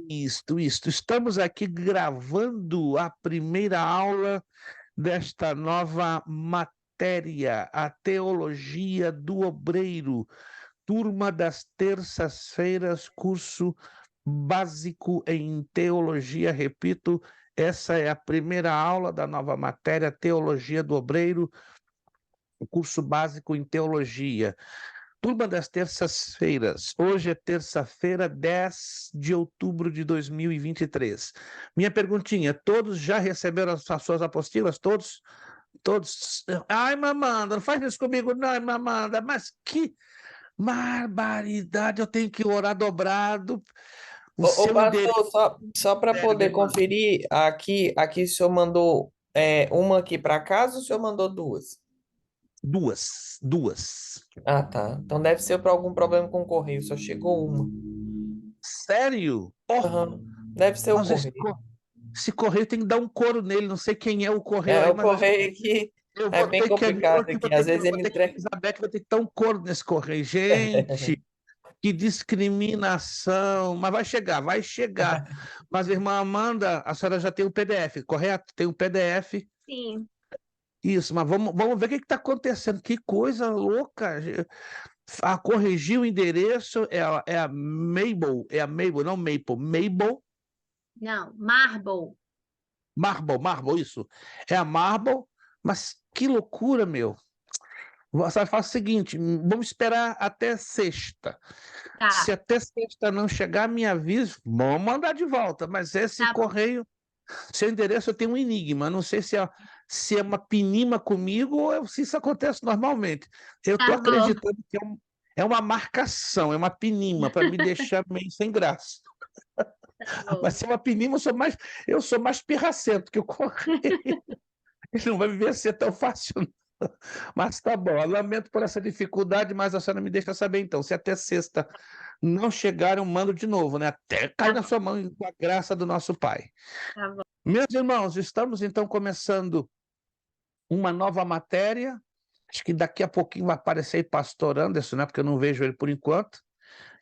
Isto. Estamos aqui gravando a primeira aula desta nova matéria, a Teologia do Obreiro, turma das terças-feiras, curso básico em teologia. Repito, essa é a primeira aula da nova matéria, Teologia do Obreiro, o curso básico em teologia. Turma das terças-feiras. Hoje é terça-feira, 10 de outubro de 2023. Minha perguntinha: todos já receberam as suas apostilas? Todos? Todos? Ai, Mamanda, não faz isso comigo, não, Mamanda, mas que barbaridade! Eu tenho que orar dobrado. O Ô, seu endereço. pastor, só para Sério, minha poder irmã. conferir, aqui o senhor mandou uma aqui para casa ou o senhor mandou duas? Duas. Ah, tá. Então deve ser para algum problema com o correio, só chegou uma. Sério? Oh, Aham. Deve ser o mas correio. esse correio tem que dar um couro nele. Não sei quem é o correio É, aí, o mas correio aqui eu é vou bem ter que ali complicado hoje, aqui. Às vezes vou ele ter que, entrega. Elizabeth, vou ter que dar um corno nesse correio. Gente, que discriminação. Mas vai chegar, vai chegar. Mas, irmã Amanda, a senhora já tem o PDF, correto? Tem o PDF. Sim, Isso, mas vamos ver o que está acontecendo. Que coisa louca. A corrigir o endereço é a Mabel, não Maple. Mabel, não, Marble. Marble, isso. É a Marble, mas que loucura, meu. Você faz o seguinte, vamos esperar até sexta. Se Tá, até sexta não chegar, me avise, vamos mandar de volta. Mas esse tá bom. correio, seu endereço eu tenho um enigma. Não sei se é uma pinima comigo ou se isso acontece normalmente. Eu estou Tá bom, acreditando que é uma marcação, é uma pinima para me deixar meio sem graça. tá Mas bom. se é uma pinima, eu sou mais pirracento que o correio. Ele não vai me ver ser tão fácil. Mas tá bom, eu lamento por essa dificuldade, mas a senhora me deixa saber então. Se até sexta não chegar, eu mando de novo, né? Até cair Tá na bom, sua mão com a graça do nosso Pai. tá bom. Meus irmãos, estamos então começando uma nova matéria. Acho que daqui a pouquinho vai aparecer aí pastor Anderson, né? Porque eu não vejo ele por enquanto.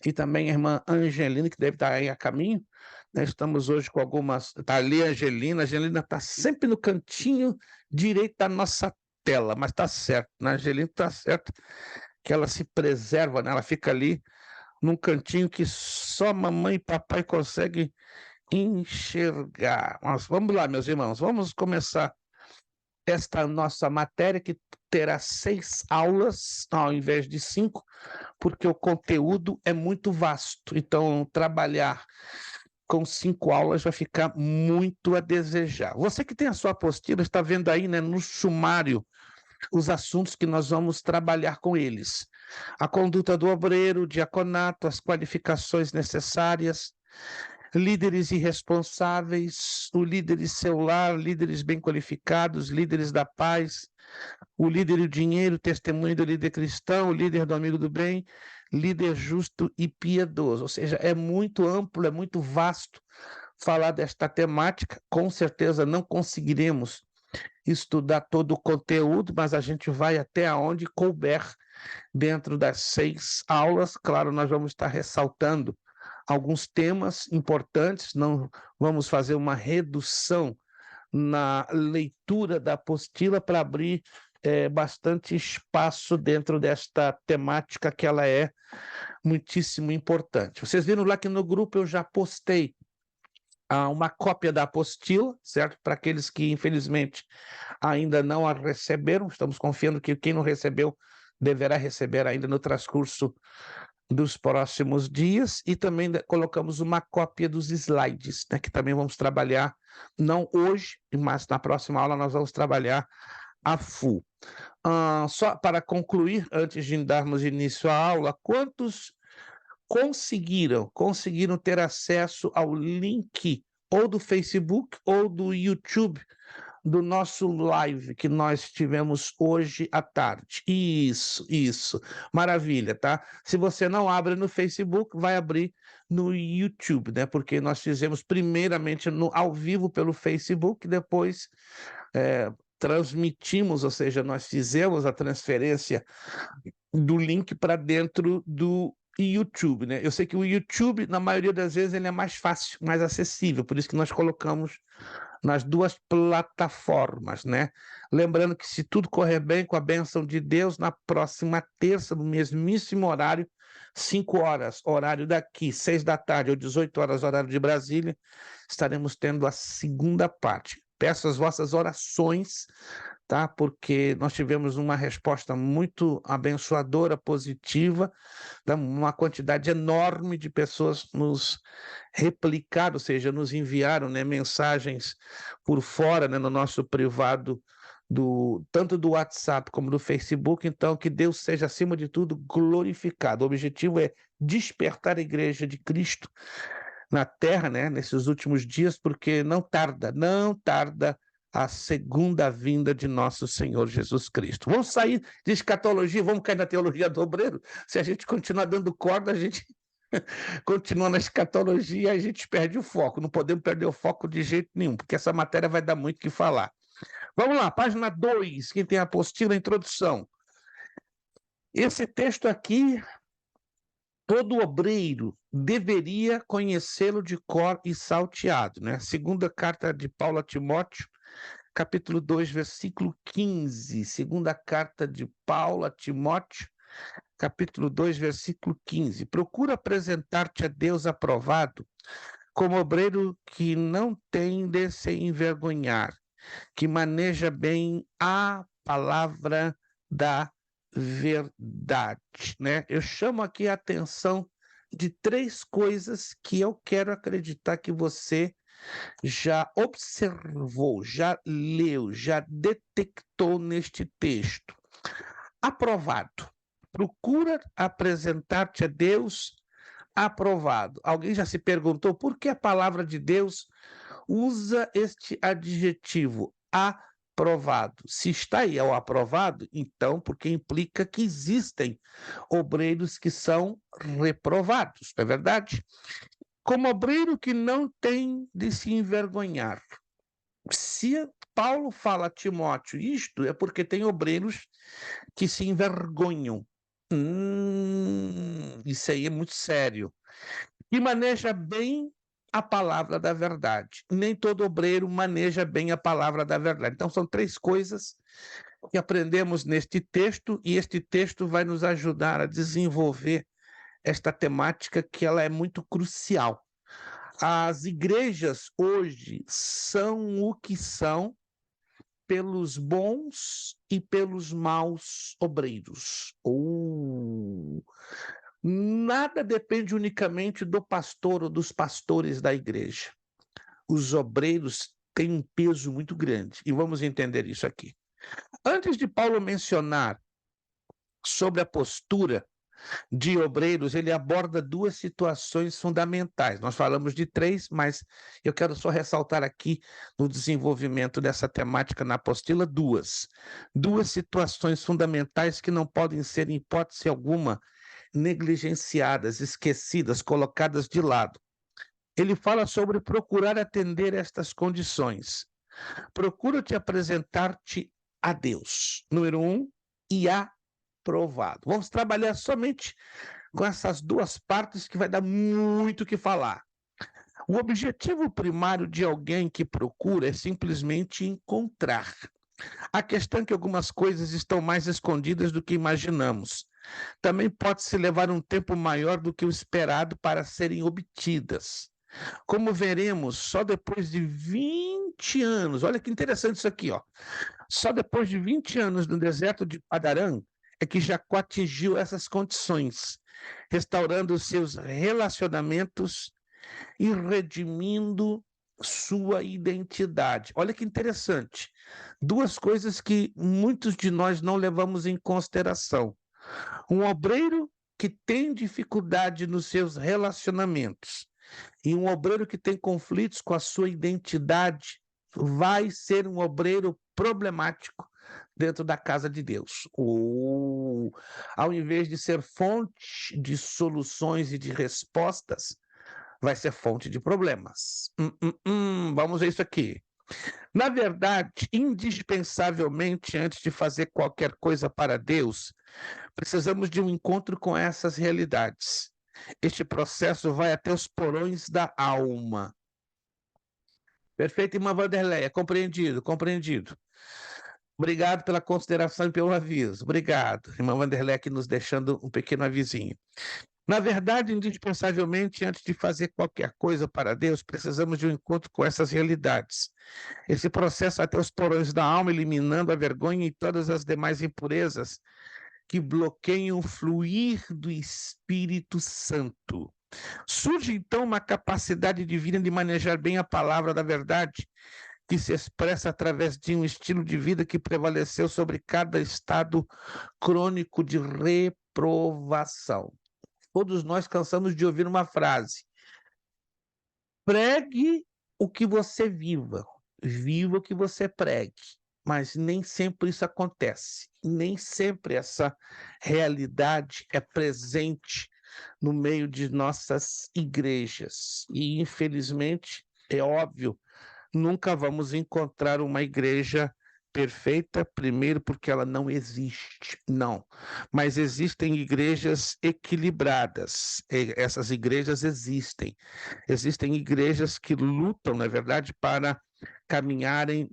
E também a irmã Angelina, que deve estar aí a caminho. Né? Estamos hoje com algumas. Está ali a Angelina. A Angelina está sempre no cantinho direito da nossa tela, mas está certo. Na Angelina está certo que ela se preserva, né? Ela fica ali num cantinho que só mamãe e papai conseguem enxergar. Mas vamos lá, meus irmãos, vamos começar esta nossa matéria que terá 6 aulas ao invés de 5, porque o conteúdo é muito vasto. Então, trabalhar com 5 aulas vai ficar muito a desejar. Você que tem a sua apostila está vendo aí, né, no sumário os assuntos que nós vamos trabalhar com eles. A conduta do obreiro, o diaconato, as qualificações necessárias, líderes irresponsáveis, o líder celular, líderes bem qualificados, líderes da paz, o líder e o dinheiro, testemunho do líder cristão, o líder do amigo do bem, líder justo e piedoso. Ou seja, é muito amplo, é muito vasto falar desta temática. Com certeza não conseguiremos estudar todo o conteúdo, mas a gente vai até onde couber dentro das 6 aulas. Claro, nós vamos estar ressaltando alguns temas importantes, não vamos fazer uma redução na leitura da apostila para abrir bastante espaço dentro desta temática que ela é muitíssimo importante. Vocês viram lá que no grupo eu já postei uma cópia da apostila, certo? Para aqueles que, infelizmente, ainda não a receberam, estamos confiando que quem não recebeu deverá receber ainda no transcurso dos próximos dias, e também colocamos uma cópia dos slides, né, que também vamos trabalhar, não hoje, mas na próxima aula nós vamos trabalhar a full. Só para concluir, antes de darmos início à aula, quantos conseguiram ter acesso ao link ou do Facebook ou do YouTube do nosso live que nós tivemos hoje à tarde? Isso. Maravilha, tá? Se você não abre no Facebook, vai abrir no YouTube, né? Porque nós fizemos primeiramente ao vivo pelo Facebook, depois transmitimos, ou seja, nós fizemos a transferência do link para dentro do e YouTube, né? Eu sei que o YouTube, na maioria das vezes, ele é mais fácil, mais acessível, por isso que nós colocamos nas duas plataformas, né? Lembrando que se tudo correr bem, com a bênção de Deus, na próxima terça, no mesmíssimo horário, 5 horas, horário daqui, 6 da tarde ou 18 horas, horário de Brasília, estaremos tendo a segunda parte. Peço as vossas orações, tá? Porque nós tivemos uma resposta muito abençoadora, positiva, uma quantidade enorme de pessoas nos replicaram, ou seja, nos enviaram, né, mensagens por fora, né, no nosso privado, tanto do WhatsApp como do Facebook. Então, que Deus seja, acima de tudo, glorificado. O objetivo é despertar a Igreja de Cristo na Terra, né, nesses últimos dias, porque não tarda a segunda vinda de nosso Senhor Jesus Cristo. Vamos sair de escatologia, vamos cair na teologia do obreiro? Se a gente continuar dando corda, a gente continua na escatologia, a gente perde o foco. Não podemos perder o foco de jeito nenhum, porque essa matéria vai dar muito o que falar. Vamos lá, página 2, quem tem a apostila, a introdução. Esse texto aqui, todo obreiro deveria conhecê-lo de cor e salteado, né? Segunda carta de Paulo a Timóteo, capítulo 2, versículo 15. Segunda carta de Paulo a Timóteo, capítulo 2, versículo 15. Procura apresentar-te a Deus aprovado, como obreiro que não tem de se envergonhar, que maneja bem a palavra da verdade, né? Eu chamo aqui a atenção de 3 coisas que eu quero acreditar que você já observou, já leu, já detectou neste texto. Aprovado. Procura apresentar-te a Deus aprovado. Alguém já se perguntou por que a palavra de Deus usa este adjetivo, aprovado? Se está aí o aprovado, então, porque implica que existem obreiros que são reprovados, não é verdade? Como obreiro que não tem de se envergonhar. Se Paulo fala a Timóteo isto, é porque tem obreiros que se envergonham. Isso aí é muito sério. E maneja bem a palavra da verdade. Nem todo obreiro maneja bem a palavra da verdade. Então, são 3 coisas que aprendemos neste texto, e este texto vai nos ajudar a desenvolver esta temática, que ela é muito crucial. As igrejas hoje são o que são pelos bons e pelos maus obreiros. Nada depende unicamente do pastor ou dos pastores da igreja. Os obreiros têm um peso muito grande, e vamos entender isso aqui. Antes de Paulo mencionar sobre a postura de obreiros, ele aborda 2 situações fundamentais. Nós falamos de 3, mas eu quero só ressaltar aqui no desenvolvimento dessa temática na apostila 2 situações fundamentais que não podem ser, em hipótese alguma, negligenciadas, esquecidas, colocadas de lado. Ele fala sobre procurar atender estas condições. Procura te apresentar-te a Deus, número 1, e aprovado. Vamos trabalhar somente com essas 2 partes, que vai dar muito o que falar. O objetivo primário de alguém que procura é simplesmente encontrar. A questão é que algumas coisas estão mais escondidas do que imaginamos. Também pode-se levar um tempo maior do que o esperado para serem obtidas. Como veremos, só depois de 20 anos, olha que interessante isso aqui, ó. Só depois de 20 anos no deserto de Padarã é que Jacó atingiu essas condições, restaurando seus relacionamentos e redimindo sua identidade. Olha que interessante. 2 coisas que muitos de nós não levamos em consideração. Um obreiro que tem dificuldade nos seus relacionamentos e um obreiro que tem conflitos com a sua identidade vai ser um obreiro problemático dentro da casa de Deus. Ao invés de ser fonte de soluções e de respostas, vai ser fonte de problemas. Vamos ver isso aqui. Na verdade, indispensavelmente, antes de fazer qualquer coisa para Deus, precisamos de um encontro com essas realidades. Este processo vai até os porões da alma. Perfeito, irmã Vanderleia, compreendido, compreendido. Obrigado pela consideração e pelo aviso. Obrigado, irmã Vanderleia, aqui nos deixando um pequeno avisinho. Na verdade, indispensavelmente, antes de fazer qualquer coisa para Deus, precisamos de um encontro com essas realidades. Esse processo até os porões da alma, eliminando a vergonha e todas as demais impurezas que bloqueiam o fluir do Espírito Santo. Surge, então, uma capacidade divina de manejar bem a palavra da verdade, que se expressa através de um estilo de vida que prevaleceu sobre cada estado crônico de reprovação. Todos nós cansamos de ouvir uma frase: pregue o que você viva, viva o que você pregue. Mas nem sempre isso acontece, nem sempre essa realidade é presente no meio de nossas igrejas. E, infelizmente, é óbvio, nunca vamos encontrar uma igreja perfeita, primeiro porque ela não existe, não. Mas existem igrejas equilibradas, essas igrejas existem. Existem igrejas que lutam, na verdade, para caminharem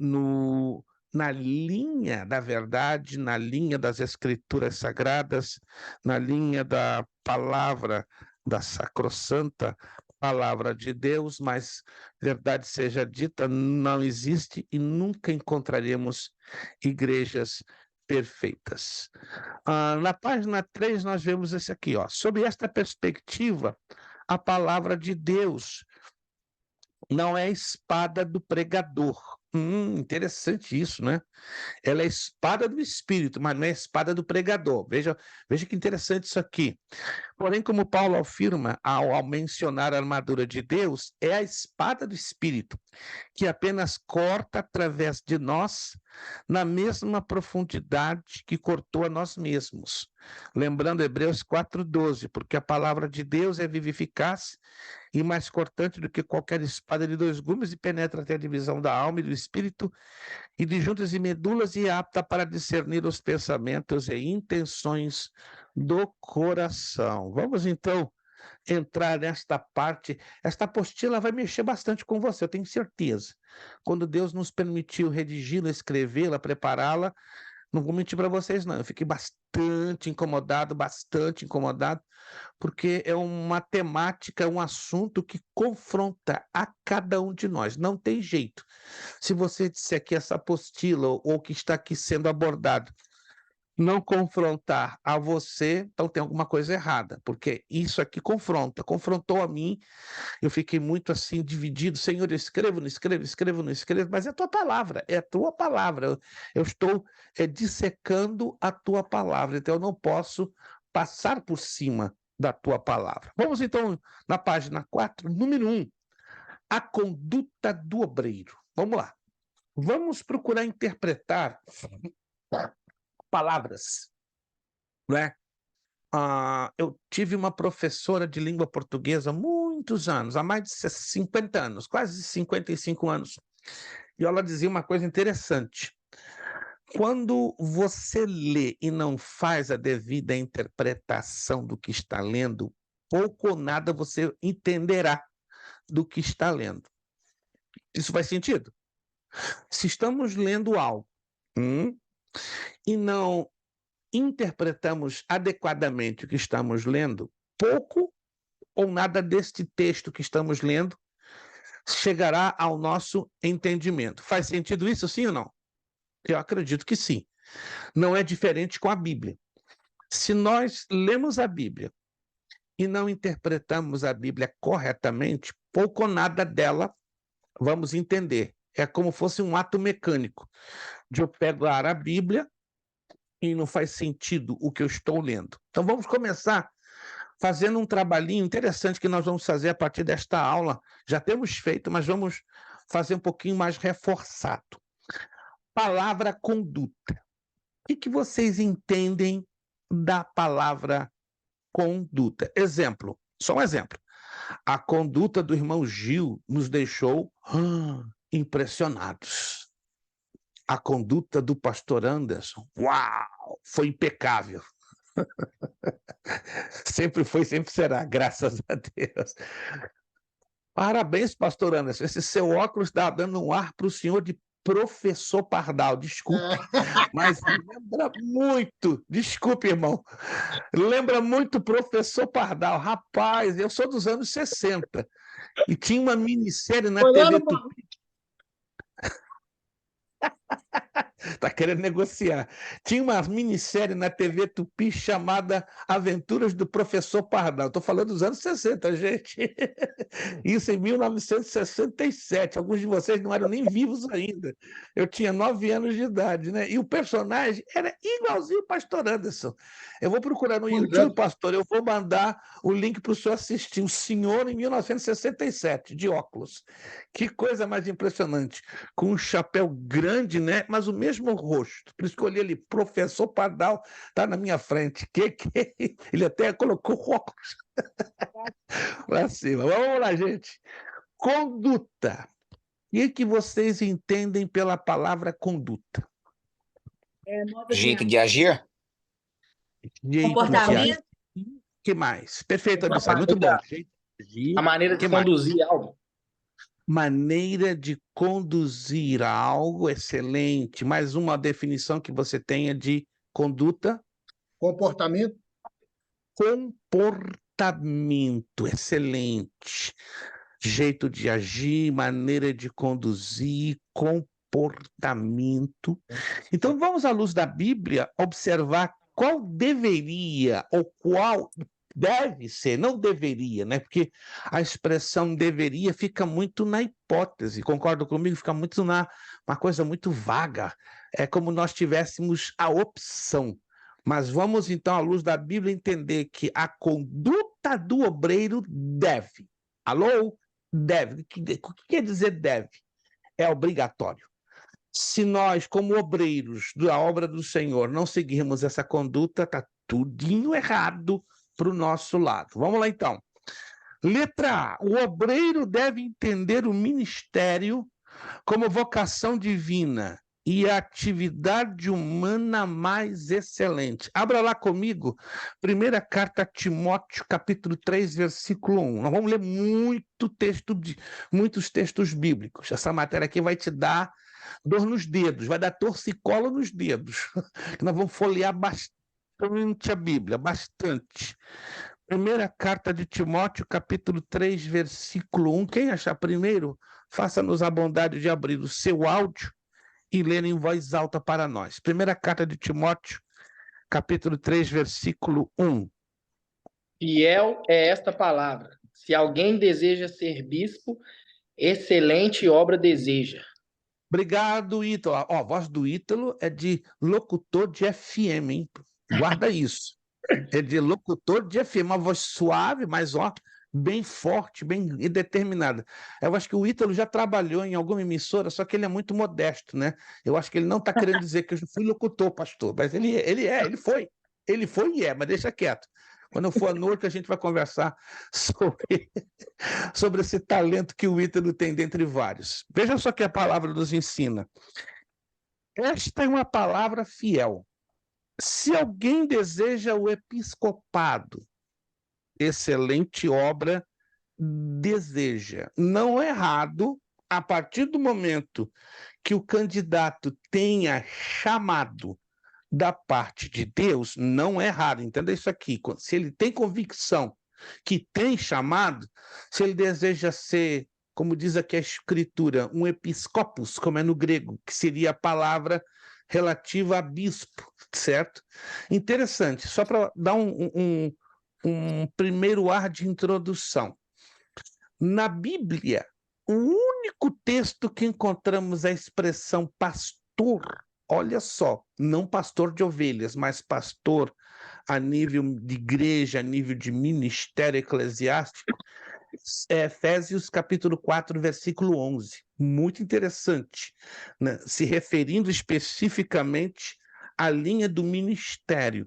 na linha da verdade, na linha das escrituras sagradas, na linha da palavra da sacrossanta palavra de Deus, mas verdade seja dita, não existe e nunca encontraremos igrejas perfeitas. Na página 3 nós vemos esse aqui, ó. Sob esta perspectiva, a palavra de Deus não é a espada do pregador. Interessante isso, né? Ela é a espada do Espírito, mas não é a espada do pregador. Veja que interessante isso aqui. Porém, como Paulo afirma ao mencionar a armadura de Deus, é a espada do Espírito, que apenas corta através de nós na mesma profundidade que cortou a nós mesmos. Lembrando Hebreus 4:12, porque a palavra de Deus é viva e eficaz e mais cortante do que qualquer espada de dois gumes e penetra até a divisão da alma e do espírito e de juntas e medulas e apta para discernir os pensamentos e intenções do coração. Vamos então entrar nesta parte. Esta apostila vai mexer bastante com você, eu tenho certeza. Quando Deus nos permitiu redigi-la, escrevê-la, prepará-la, não vou mentir para vocês, não. Eu fiquei bastante incomodado, porque é uma temática, um assunto que confronta a cada um de nós. Não tem jeito. Se você disser que essa apostila ou que está aqui sendo abordado não confrontar a você, então tem alguma coisa errada, porque isso aqui confrontou a mim, eu fiquei muito assim dividido, Senhor, eu escrevo, não escrevo, escrevo, não escrevo, mas é a tua palavra, eu estou dissecando a tua palavra, então eu não posso passar por cima da tua palavra. Vamos então na página 4, número 1, a conduta do obreiro. Vamos lá, vamos procurar interpretar palavras, não é? Eu tive uma professora de língua portuguesa há muitos anos, há mais de 50 anos, quase 55 anos, e ela dizia uma coisa interessante: quando você lê e não faz a devida interpretação do que está lendo, pouco ou nada você entenderá do que está lendo. Isso faz sentido? Se estamos lendo algo e não interpretamos adequadamente o que estamos lendo, pouco ou nada deste texto que estamos lendo chegará ao nosso entendimento. Faz sentido isso, sim ou não? Eu acredito que sim. Não é diferente com a Bíblia. Se nós lemos a Bíblia e não interpretamos a Bíblia corretamente, pouco ou nada dela vamos entender. É como fosse um ato mecânico de eu pegar a Bíblia e não faz sentido o que eu estou lendo. Então vamos começar fazendo um trabalhinho interessante que nós vamos fazer a partir desta aula. Já temos feito, mas vamos fazer um pouquinho mais reforçado. Palavra conduta. O que vocês entendem da palavra conduta? Exemplo, só um exemplo. A conduta do irmão Gil nos deixou impressionados. A conduta do pastor Anderson, uau, foi impecável. Sempre foi, sempre será, graças a Deus. Parabéns, pastor Anderson. Esse seu óculos está dando um ar para o senhor de professor Pardal. Desculpe, mas lembra muito. Desculpe, irmão. Lembra muito professor Pardal. Rapaz, eu sou dos anos 60 e tinha uma minissérie na TV Tupi. Está querendo negociar. Tinha uma minissérie na TV Tupi chamada Aventuras do Professor Pardal. Estou falando dos anos 60, gente. Isso em 1967. Alguns de vocês não eram nem vivos ainda. Eu tinha 9 anos de idade, né? E o personagem era igualzinho o pastor Anderson. Eu vou procurar no YouTube, pastor, eu vou mandar o link para o senhor assistir. O senhor em 1967, de óculos. Que coisa mais impressionante. Com um chapéu grande, né? Mas o mesmo rosto. Por isso que eu olhei ali, professor Pardal está na minha frente. Ele até colocou óculos lá cima. Vamos lá, gente. Conduta. O que vocês entendem pela palavra conduta? Jeito de agir? Jeito Comportamento. de agir. Que mais? Perfeito, Abissai. Muito bom. Jeito de agir. A maneira de Que mais? conduzir algo. Maneira de conduzir algo, excelente. Mais uma definição que você tenha de conduta. Comportamento. Comportamento, excelente. Jeito de agir, maneira de conduzir, comportamento. Então, vamos, à luz da Bíblia, observar qual deveria ou qual deve ser, não deveria, né? Porque a expressão deveria fica muito na hipótese, concorda comigo? Fica muito uma coisa muito vaga. É como nós tivéssemos a opção. Mas vamos, então, à luz da Bíblia, entender que a conduta do obreiro deve. Alô? Deve. O que quer dizer deve? É obrigatório. Se nós, como obreiros da obra do Senhor, não seguirmos essa conduta, está tudinho errado para o nosso lado. Vamos lá, então. Letra A. O obreiro deve entender o ministério como vocação divina e a atividade humana mais excelente. Abra lá comigo, primeira carta a Timóteo, capítulo 3, versículo 1. Nós vamos ler muitos textos bíblicos. Essa matéria aqui vai te dar dor nos dedos, vai dar torcicolo nos dedos. Nós vamos folhear bastante a Bíblia, bastante. Primeira carta de Timóteo, capítulo 3, versículo 1. Quem achar primeiro, faça-nos a bondade de abrir o seu áudio e ler em voz alta para nós. Primeira carta de Timóteo, capítulo 3, versículo 1. Fiel é esta palavra. Se alguém deseja ser bispo, excelente obra deseja. Obrigado, Ítalo. Ó, a voz do Ítalo é de locutor de FM, hein? Guarda isso. É de locutor de FM, uma voz suave, mas ó, bem forte, bem determinada. Eu acho que o Ítalo já trabalhou em alguma emissora, só que ele é muito modesto, né? Eu acho que ele não está querendo dizer que eu fui locutor, pastor, mas ele foi e é, mas deixa quieto. Quando eu for à noite, a gente vai conversar sobre esse talento que o Ítalo tem dentre vários. Veja só que a palavra nos ensina. Esta é uma palavra fiel. Se alguém deseja o episcopado, excelente obra deseja. Não é errado, a partir do momento que o candidato tenha chamado da parte de Deus, não é errado. Entenda isso aqui. Se ele tem convicção que tem chamado, se ele deseja ser, como diz aqui a Escritura, um episcopos, como é no grego, que seria a palavra relativa a bispo, certo? Interessante, só para dar um primeiro ar de introdução. Na Bíblia, o único texto que encontramos a expressão pastor, olha só, não pastor de ovelhas, mas pastor a nível de igreja, a nível de ministério eclesiástico, é Efésios capítulo 4, versículo 11. Muito interessante, né? Se referindo especificamente à linha do ministério.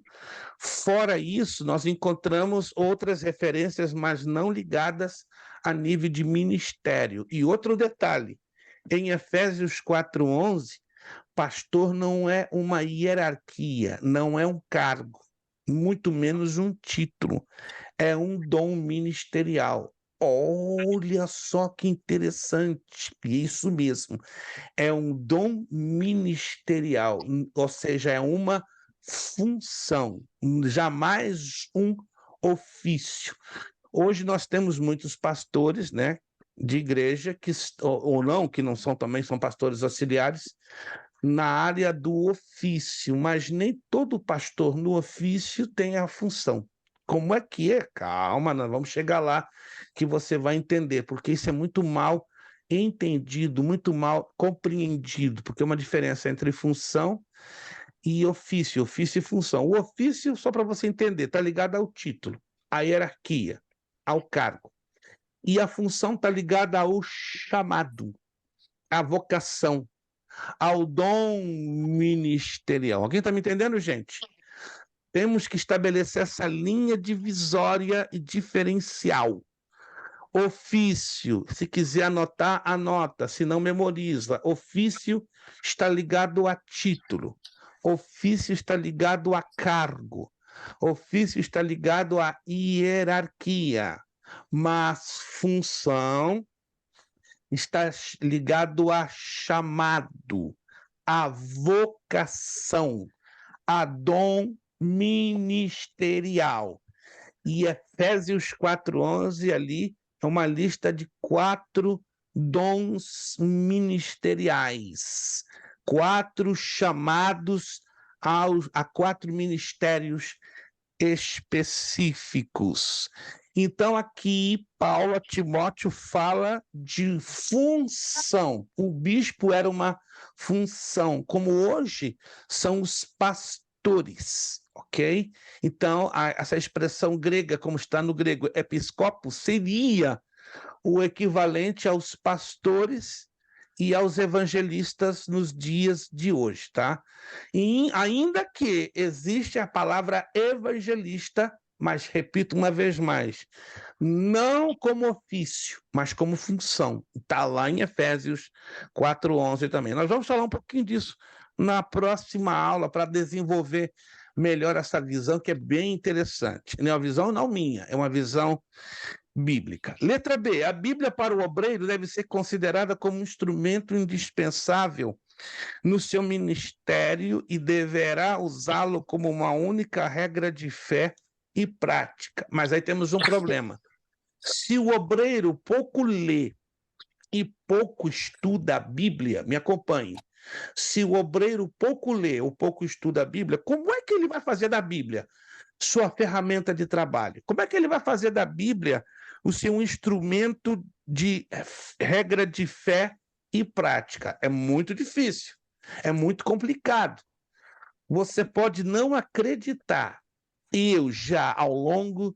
Fora isso, nós encontramos outras referências, mas não ligadas a nível de ministério. E outro detalhe, Em Efésios 4:11, pastor não é uma hierarquia, não é um cargo, muito menos um título, é um dom ministerial. Olha só que interessante, isso mesmo, é um dom ministerial, ou seja, é uma função, jamais um ofício. Hoje nós temos muitos pastores, né, de igreja que ou não, que não são também são pastores auxiliares na área do ofício, mas nem todo pastor no ofício tem a função. Como é que é? Calma, nós vamos chegar lá que você vai entender, porque isso é muito mal entendido, muito mal compreendido, porque é uma diferença entre função e ofício, ofício e função. O ofício, só para você entender, está ligado ao título, à hierarquia, ao cargo. E a função está ligada ao chamado, à vocação, ao dom ministerial. Alguém está me entendendo, gente? Temos que estabelecer essa linha divisória e diferencial. Ofício, se quiser anotar, anota, se não memoriza. Ofício está ligado a título. Ofício está ligado a cargo. Ofício está ligado à hierarquia. Mas função está ligado a chamado, a vocação, a dom ministerial. E Efésios 4:11 ali é uma lista de 4 dons ministeriais, 4 chamados a 4 ministérios específicos. Então, aqui, Paulo a Timóteo fala de função. O bispo era uma função, como hoje são os pastores, ok? Então, essa expressão grega, como está no grego, episcopos, seria o equivalente aos pastores e aos evangelistas nos dias de hoje, tá? E ainda que existe a palavra evangelista, mas repito uma vez mais, não como ofício, mas como função. Está lá em Efésios 4:11 também. Nós vamos falar um pouquinho disso na próxima aula para desenvolver melhor essa visão, que é bem interessante. Não é uma visão não minha, é uma visão bíblica. Letra B. A Bíblia para o obreiro deve ser considerada como um instrumento indispensável no seu ministério e deverá usá-lo como uma única regra de fé e prática. Mas aí temos um problema. Se o obreiro pouco lê e pouco estuda a Bíblia, me acompanhe. Se o obreiro pouco lê ou pouco estuda a Bíblia, como é que ele vai fazer da Bíblia sua ferramenta de trabalho? Como é que ele vai fazer da Bíblia o seu instrumento de regra de fé e prática? É muito difícil, é muito complicado. Você pode não acreditar. Eu já, ao longo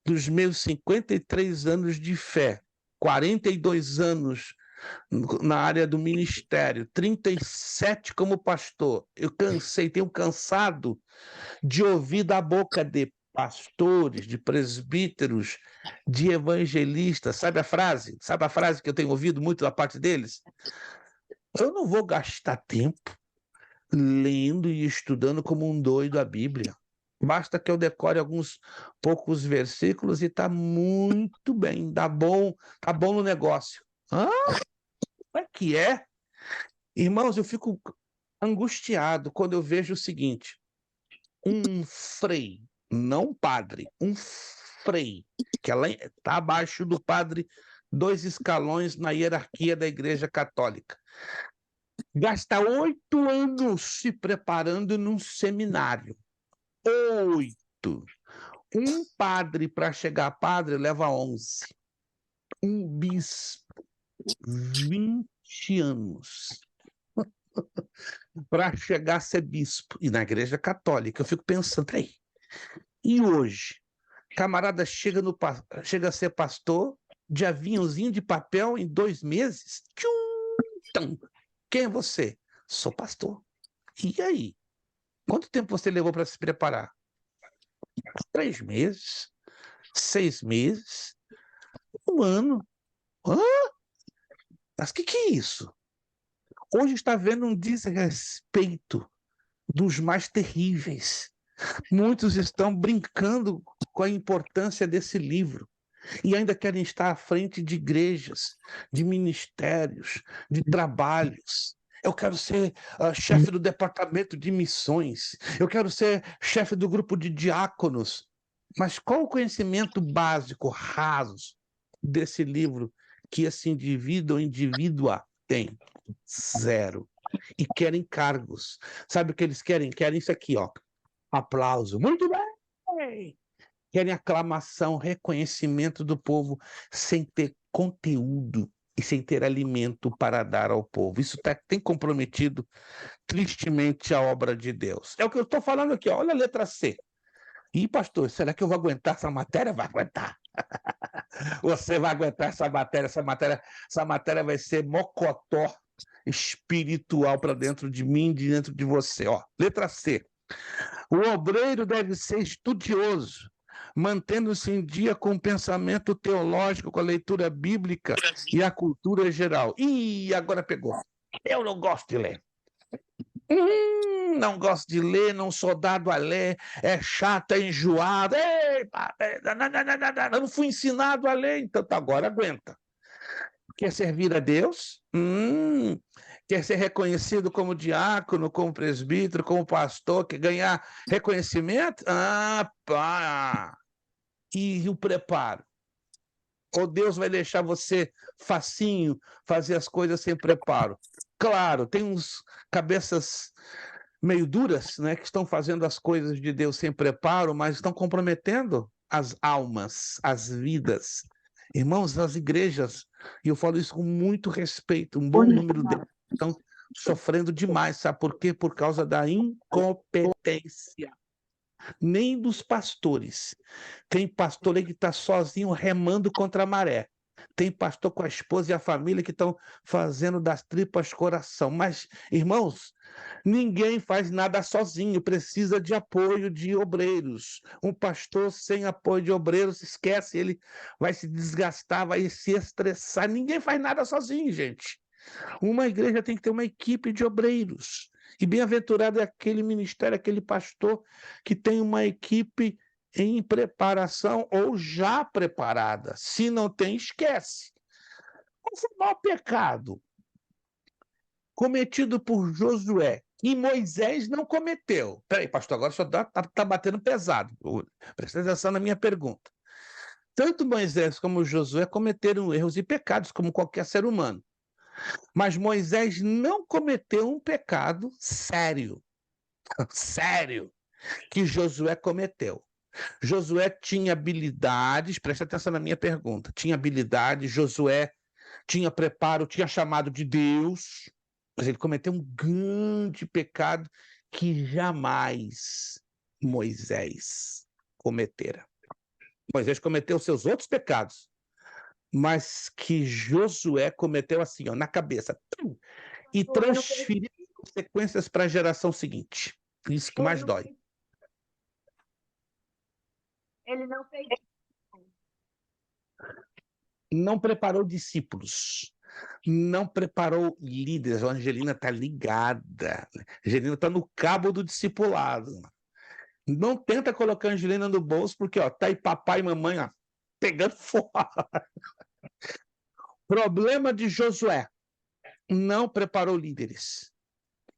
dos meus 53 anos de fé, 42 anos na área do ministério, 37 como pastor, eu tenho cansado de ouvir da boca de pastores, de presbíteros, de evangelistas, sabe a frase? Sabe a frase que eu tenho ouvido muito da parte deles? Eu não vou gastar tempo lendo e estudando como um doido a Bíblia. Basta que eu decore alguns poucos versículos e está muito bem, tá bom no negócio. Hã? Como é que é? Irmãos, eu fico angustiado quando eu vejo o seguinte: um frei, não padre, um frei, que ela está abaixo do padre, 2 escalões na hierarquia da Igreja Católica, gasta 8 anos se preparando num seminário. 8. Um padre, para chegar a padre, leva 11. Um bispo, 20 anos para chegar a ser bispo. E na Igreja Católica, eu fico pensando, aí, e hoje? Camarada chega a ser pastor de aviãozinho de papel em 2 meses? Então, quem é você? Sou pastor. E aí? Quanto tempo você levou para se preparar? 3 meses? 6 meses? 1 ano? Hã? Mas o que é isso? Hoje está havendo um desrespeito dos mais terríveis. Muitos estão brincando com a importância desse livro e ainda querem estar à frente de igrejas, de ministérios, de trabalhos. Eu quero ser chefe do departamento de missões. Eu quero ser chefe do grupo de diáconos. Mas qual o conhecimento básico, raso, desse livro que esse indivíduo ou indivídua tem? Zero. E querem cargos. Sabe o que eles querem? Querem isso aqui, ó. Aplauso. Muito bem! Querem aclamação, reconhecimento do povo, sem ter conteúdo e sem ter alimento para dar ao povo. Isso tem comprometido tristemente a obra de Deus. É o que eu estou falando aqui, ó. Olha a letra C. Ih, pastor, será que eu vou aguentar essa matéria? Vai aguentar. Você vai aguentar essa matéria. Essa matéria vai ser mocotó espiritual para dentro de mim, de dentro de você. Ó, letra C. O obreiro deve ser estudioso, mantendo-se em dia com o pensamento teológico, com a leitura bíblica e a cultura geral. Ih, agora pegou. Eu não gosto de ler. Não gosto de ler, não sou dado a ler, é chato, é enjoado. Eu não fui ensinado a ler, então agora aguenta. Quer servir a Deus? Quer ser reconhecido como diácono, como presbítero, como pastor, quer ganhar reconhecimento? E o preparo? Ou Deus vai deixar você facinho fazer as coisas sem preparo? Claro, tem uns cabeças meio duras, né, que estão fazendo as coisas de Deus sem preparo, mas estão comprometendo as almas, as vidas. Irmãos, as igrejas, e eu falo isso com muito respeito, um bom número deles estão sofrendo demais, sabe por quê? Por causa da incompetência. Nem dos pastores. Tem pastor aí que está sozinho remando contra a maré. Tem pastor com a esposa e a família que estão fazendo das tripas coração. Mas, irmãos, ninguém faz nada sozinho, precisa de apoio de obreiros. Um pastor sem apoio de obreiros, esquece, ele vai se desgastar, vai se estressar. Ninguém faz nada sozinho, gente. Uma igreja tem que ter uma equipe de obreiros. E bem-aventurado é aquele ministério, aquele pastor que tem uma equipe em preparação ou já preparada. Se não tem, esquece. Qual foi o maior pecado cometido por Josué e Moisés não cometeu? Peraí, pastor, agora só está batendo pesado. Presta atenção na minha pergunta. Tanto Moisés como Josué cometeram erros e pecados, como qualquer ser humano. Mas Moisés não cometeu um pecado sério, que Josué cometeu. Josué tinha habilidades, presta atenção na minha pergunta, tinha habilidades, Josué tinha preparo, tinha chamado de Deus, mas ele cometeu um grande pecado que jamais Moisés cometera. Moisés cometeu seus outros pecados, mas que Josué cometeu assim, ó, na cabeça, e transferiu consequências para a geração seguinte. Isso que mais dói. Ele não fez. Não preparou discípulos, não preparou líderes. A Angelina está ligada. A Angelina está no cabo do discipulado. Não tenta colocar a Angelina no bolso, porque ó, tá aí papai e mamãe ó, pegando fora. Problema de Josué: não preparou líderes,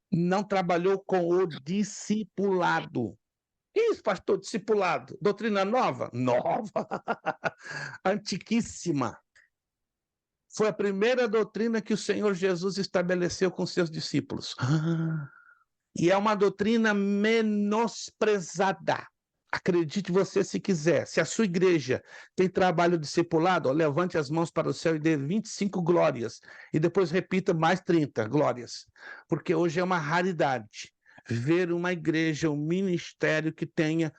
não trabalhou com o discipulado. Que isso, pastor? Discipulado? Doutrina nova? Nova. Antiquíssima. Foi a primeira doutrina que o Senhor Jesus estabeleceu com seus discípulos. E é uma doutrina menosprezada. Acredite você se quiser. Se a sua igreja tem trabalho discipulado, ó, levante as mãos para o céu e dê 25 glórias. E depois repita mais 30 glórias. Porque hoje é uma raridade ver uma igreja, um ministério que tenha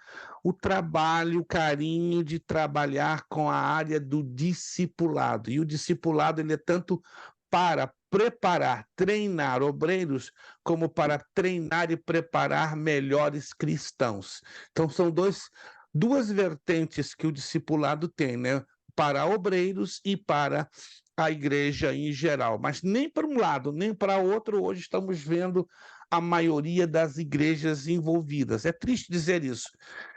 o trabalho, o carinho de trabalhar com a área do discipulado. E o discipulado ele é tanto para preparar, treinar obreiros, como para treinar e preparar melhores cristãos. Então, são duas vertentes que o discipulado tem, né? Para obreiros e para a igreja em geral, mas nem para um lado, nem para outro, hoje estamos vendo a maioria das igrejas envolvidas. É triste dizer isso.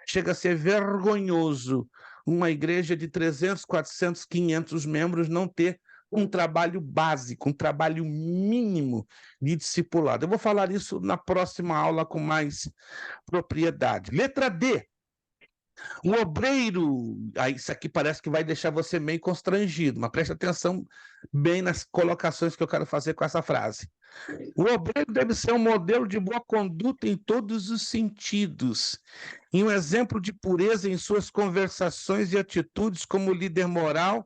Chega a ser vergonhoso uma igreja de 300, 400, 500 membros não ter um trabalho básico, um trabalho mínimo de discipulado. Eu vou falar isso na próxima aula com mais propriedade. Letra D. O obreiro, isso aqui parece que vai deixar você meio constrangido, mas preste atenção bem nas colocações que eu quero fazer com essa frase. O obreiro deve ser um modelo de boa conduta em todos os sentidos, e um exemplo de pureza em suas conversações e atitudes como líder moral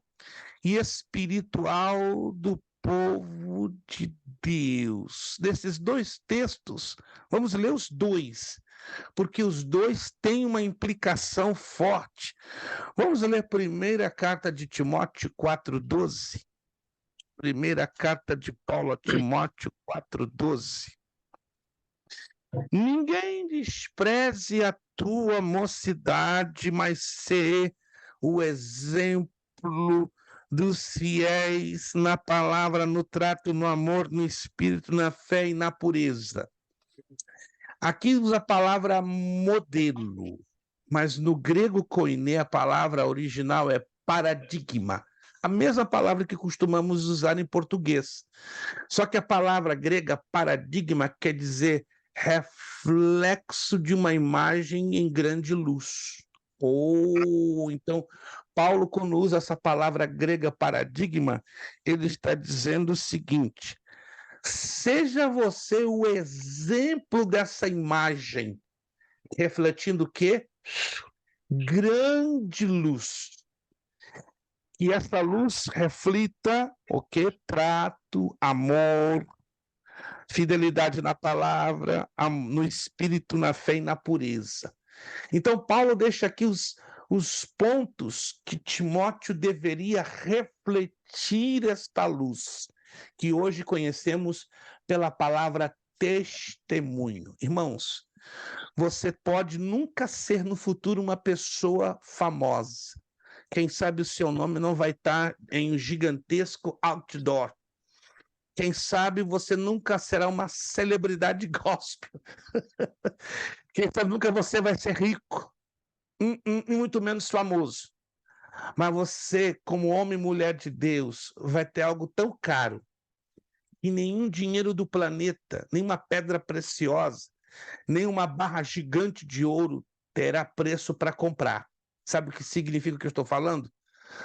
e espiritual do povo de Deus. Desses dois textos, vamos ler os dois, porque os dois têm uma implicação forte. Vamos ler a primeira carta de Timóteo 4,12. Primeira carta de Paulo a Timóteo 4,12. Ninguém despreze a tua mocidade, mas sê o exemplo dos fiéis na palavra, no trato, no amor, no espírito, na fé e na pureza. Aqui usa a palavra modelo, mas no grego koiné a palavra original é paradigma, a mesma palavra que costumamos usar em português. Só que a palavra grega paradigma quer dizer reflexo de uma imagem em grande luz. Ou então, Paulo, quando usa essa palavra grega paradigma, ele está dizendo o seguinte: seja você o exemplo dessa imagem, refletindo o quê? Grande luz. E essa luz reflita o quê? Trato, amor, fidelidade na palavra, no espírito, na fé e na pureza. Então, Paulo deixa aqui os pontos que Timóteo deveria refletir esta luz, que hoje conhecemos pela palavra testemunho. Irmãos, você pode nunca ser no futuro uma pessoa famosa. Quem sabe o seu nome não vai estar em um gigantesco outdoor. Quem sabe você nunca será uma celebridade gospel. Quem sabe nunca você vai ser rico, e muito menos famoso. Mas você, como homem e mulher de Deus, vai ter algo tão caro que nenhum dinheiro do planeta, nenhuma pedra preciosa, nenhuma barra gigante de ouro terá preço para comprar. Sabe o que significa o que eu estou falando?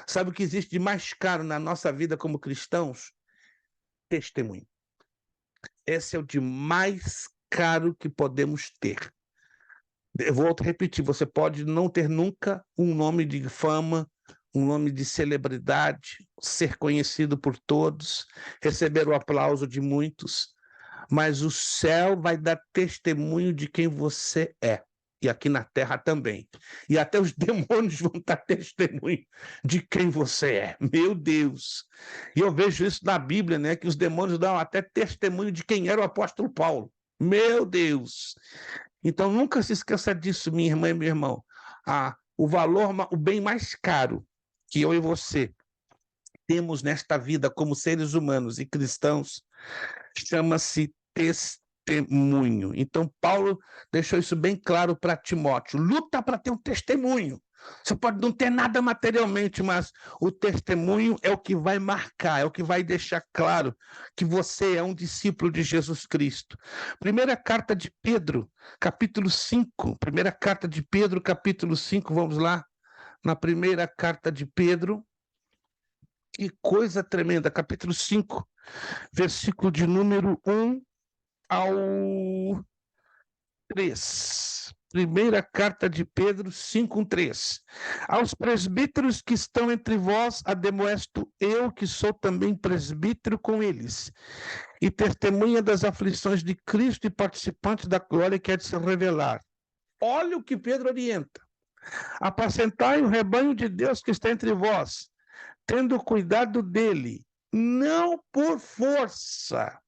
Sabe o que existe de mais caro na nossa vida como cristãos? Testemunho. Esse é o de mais caro que podemos ter. Eu vou repetir, você pode não ter nunca um nome de fama, um nome de celebridade, ser conhecido por todos, receber o aplauso de muitos, mas o céu vai dar testemunho de quem você é. E aqui na terra também. E até os demônios vão dar testemunho de quem você é. Meu Deus! E eu vejo isso na Bíblia, né? Que os demônios dão até testemunho de quem era o apóstolo Paulo. Meu Deus! Então nunca se esqueça disso, minha irmã e meu irmão. O valor, o bem mais caro que eu e você temos nesta vida como seres humanos e cristãos chama-se testemunho. Então, Paulo deixou isso bem claro para Timóteo. Luta para ter um testemunho. Você pode não ter nada materialmente, mas o testemunho é o que vai marcar, é o que vai deixar claro que você é um discípulo de Jesus Cristo. Primeira carta de Pedro, capítulo 5. Primeira carta de Pedro, capítulo 5. Vamos lá. Na primeira carta de Pedro. Que coisa tremenda. Capítulo 5, versículo de número 1 ao 3. Primeira carta de Pedro 5:3. Aos presbíteros que estão entre vós, ademoesto eu, que sou também presbítero com eles, e testemunha das aflições de Cristo e participante da glória que há de se revelar. Olha o que Pedro orienta. Apacentai o rebanho de Deus que está entre vós, tendo cuidado dele, não por força,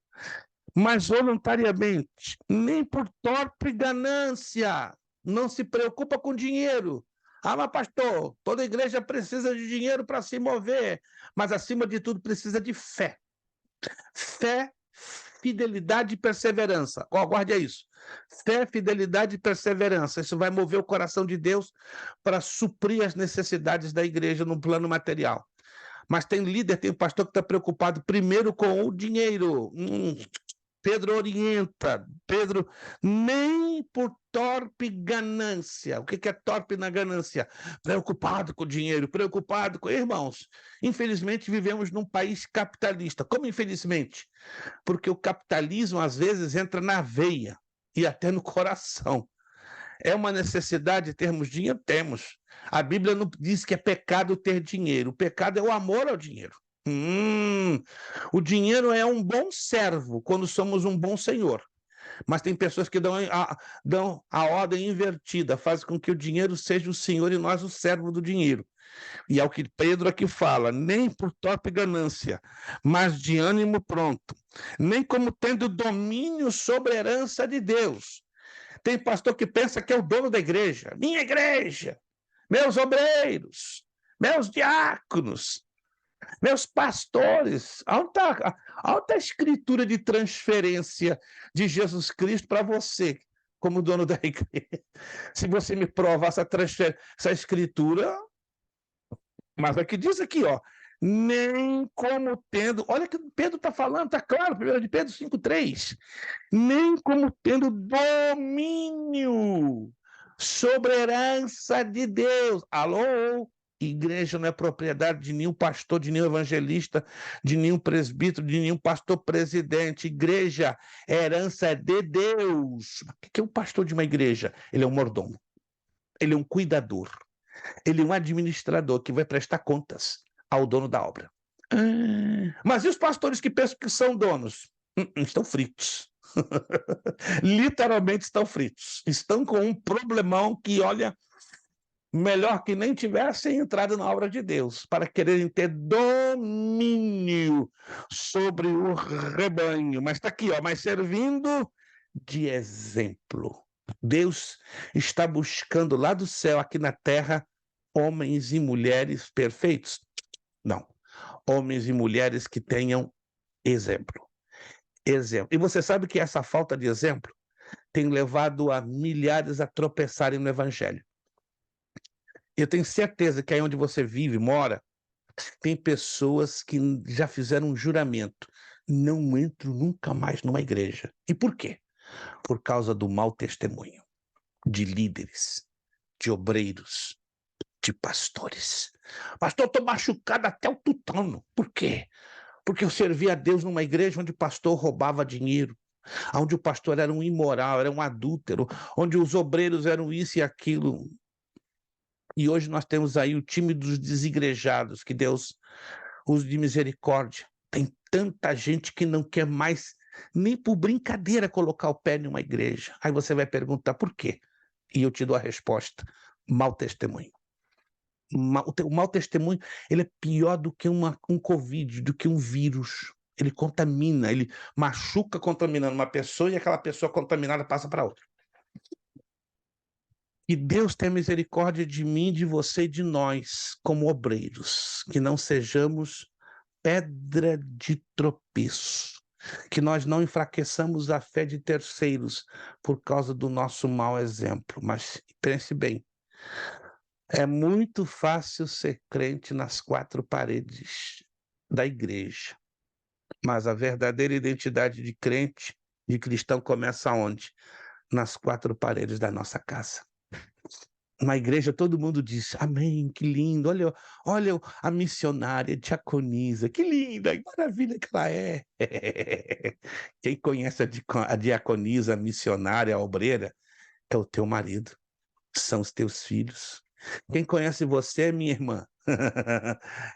mas voluntariamente, nem por torpe ganância. Não se preocupa com dinheiro, Ah, mas pastor, toda igreja precisa de dinheiro para se mover, mas acima de tudo precisa de fé. Fé, fidelidade e perseverança. Guarde isso. Fé, fidelidade e perseverança. Isso vai mover o coração de Deus para suprir as necessidades da igreja no plano material. Mas tem líder, tem pastor que está preocupado primeiro com o dinheiro. Pedro orienta, Pedro, nem por torpe ganância. O que é torpe na ganância? Preocupado com o dinheiro, preocupado com... Irmãos, infelizmente vivemos num país capitalista. Como infelizmente? Porque o capitalismo às vezes entra na veia e até no coração. É uma necessidade termos dinheiro? Temos. A Bíblia não diz que é pecado ter dinheiro. O pecado é o amor ao dinheiro. O dinheiro é um bom servo quando somos um bom senhor. Mas tem pessoas que dão a ordem invertida, fazem com que o dinheiro seja o senhor e nós o servo do dinheiro. E é o que Pedro aqui fala, nem por torpe ganância, mas de ânimo pronto, nem como tendo domínio sobre a herança de Deus. Tem pastor que pensa que é o dono da igreja, minha igreja, meus obreiros, meus diáconos, meus pastores. Alta a escritura de transferência de Jesus Cristo para você, como dono da igreja. Se você me provar essa escritura, mas aqui diz aqui, ó, nem como tendo, olha que Pedro está falando, está claro, 1 de Pedro 5,3, nem como tendo domínio sobre a herança de Deus. Alô? Igreja não é propriedade de nenhum pastor, de nenhum evangelista, de nenhum presbítero, de nenhum pastor presidente. Igreja é herança de Deus. O que é um pastor de uma igreja? Ele é um mordomo, ele é um cuidador, ele é um administrador que vai prestar contas ao dono da obra. Mas e os pastores que pensam que são donos? Estão fritos. Literalmente estão fritos. Estão com um problemão que, olha, melhor que nem tivessem entrado na obra de Deus, para quererem ter domínio sobre o rebanho. Mas está aqui, ó, mas servindo de exemplo. Deus está buscando lá do céu, aqui na terra, homens e mulheres perfeitos? Não. Homens e mulheres que tenham exemplo. Exemplo. E você sabe que essa falta de exemplo tem levado a milhares a tropeçarem no evangelho. Eu tenho certeza que aí onde você vive, mora, tem pessoas que já fizeram um juramento. Não entro nunca mais numa igreja. E por quê? Por causa do mau testemunho de líderes, de obreiros, de pastores. Pastor, estou machucado até o tutano. Por quê? Porque eu servia a Deus numa igreja onde o pastor roubava dinheiro, onde o pastor era um imoral, era um adúltero, onde os obreiros eram isso e aquilo. E hoje nós temos aí o time dos desigrejados, que Deus use de misericórdia. Tem tanta gente que não quer mais, nem por brincadeira, colocar o pé em uma igreja. Aí você vai perguntar por quê? E eu te dou a resposta. Mau testemunho. O mau testemunho, ele é pior do que um Covid, do que um vírus. Ele contamina, ele machuca contaminando uma pessoa e aquela pessoa contaminada passa para outra. Que Deus tenha misericórdia de mim, de você e de nós, como obreiros, que não sejamos pedra de tropeço, que nós não enfraqueçamos a fé de terceiros por causa do nosso mau exemplo. Mas pense bem, é muito fácil ser crente nas quatro paredes da igreja, mas a verdadeira identidade de crente, de cristão, começa onde? Nas quatro paredes da nossa casa. Na igreja todo mundo diz, amém, que lindo, olha a missionária, a diaconisa, que linda, que maravilha que ela é. Quem conhece a diaconisa, a missionária, a obreira, é o teu marido, são os teus filhos. Quem conhece você, minha irmã,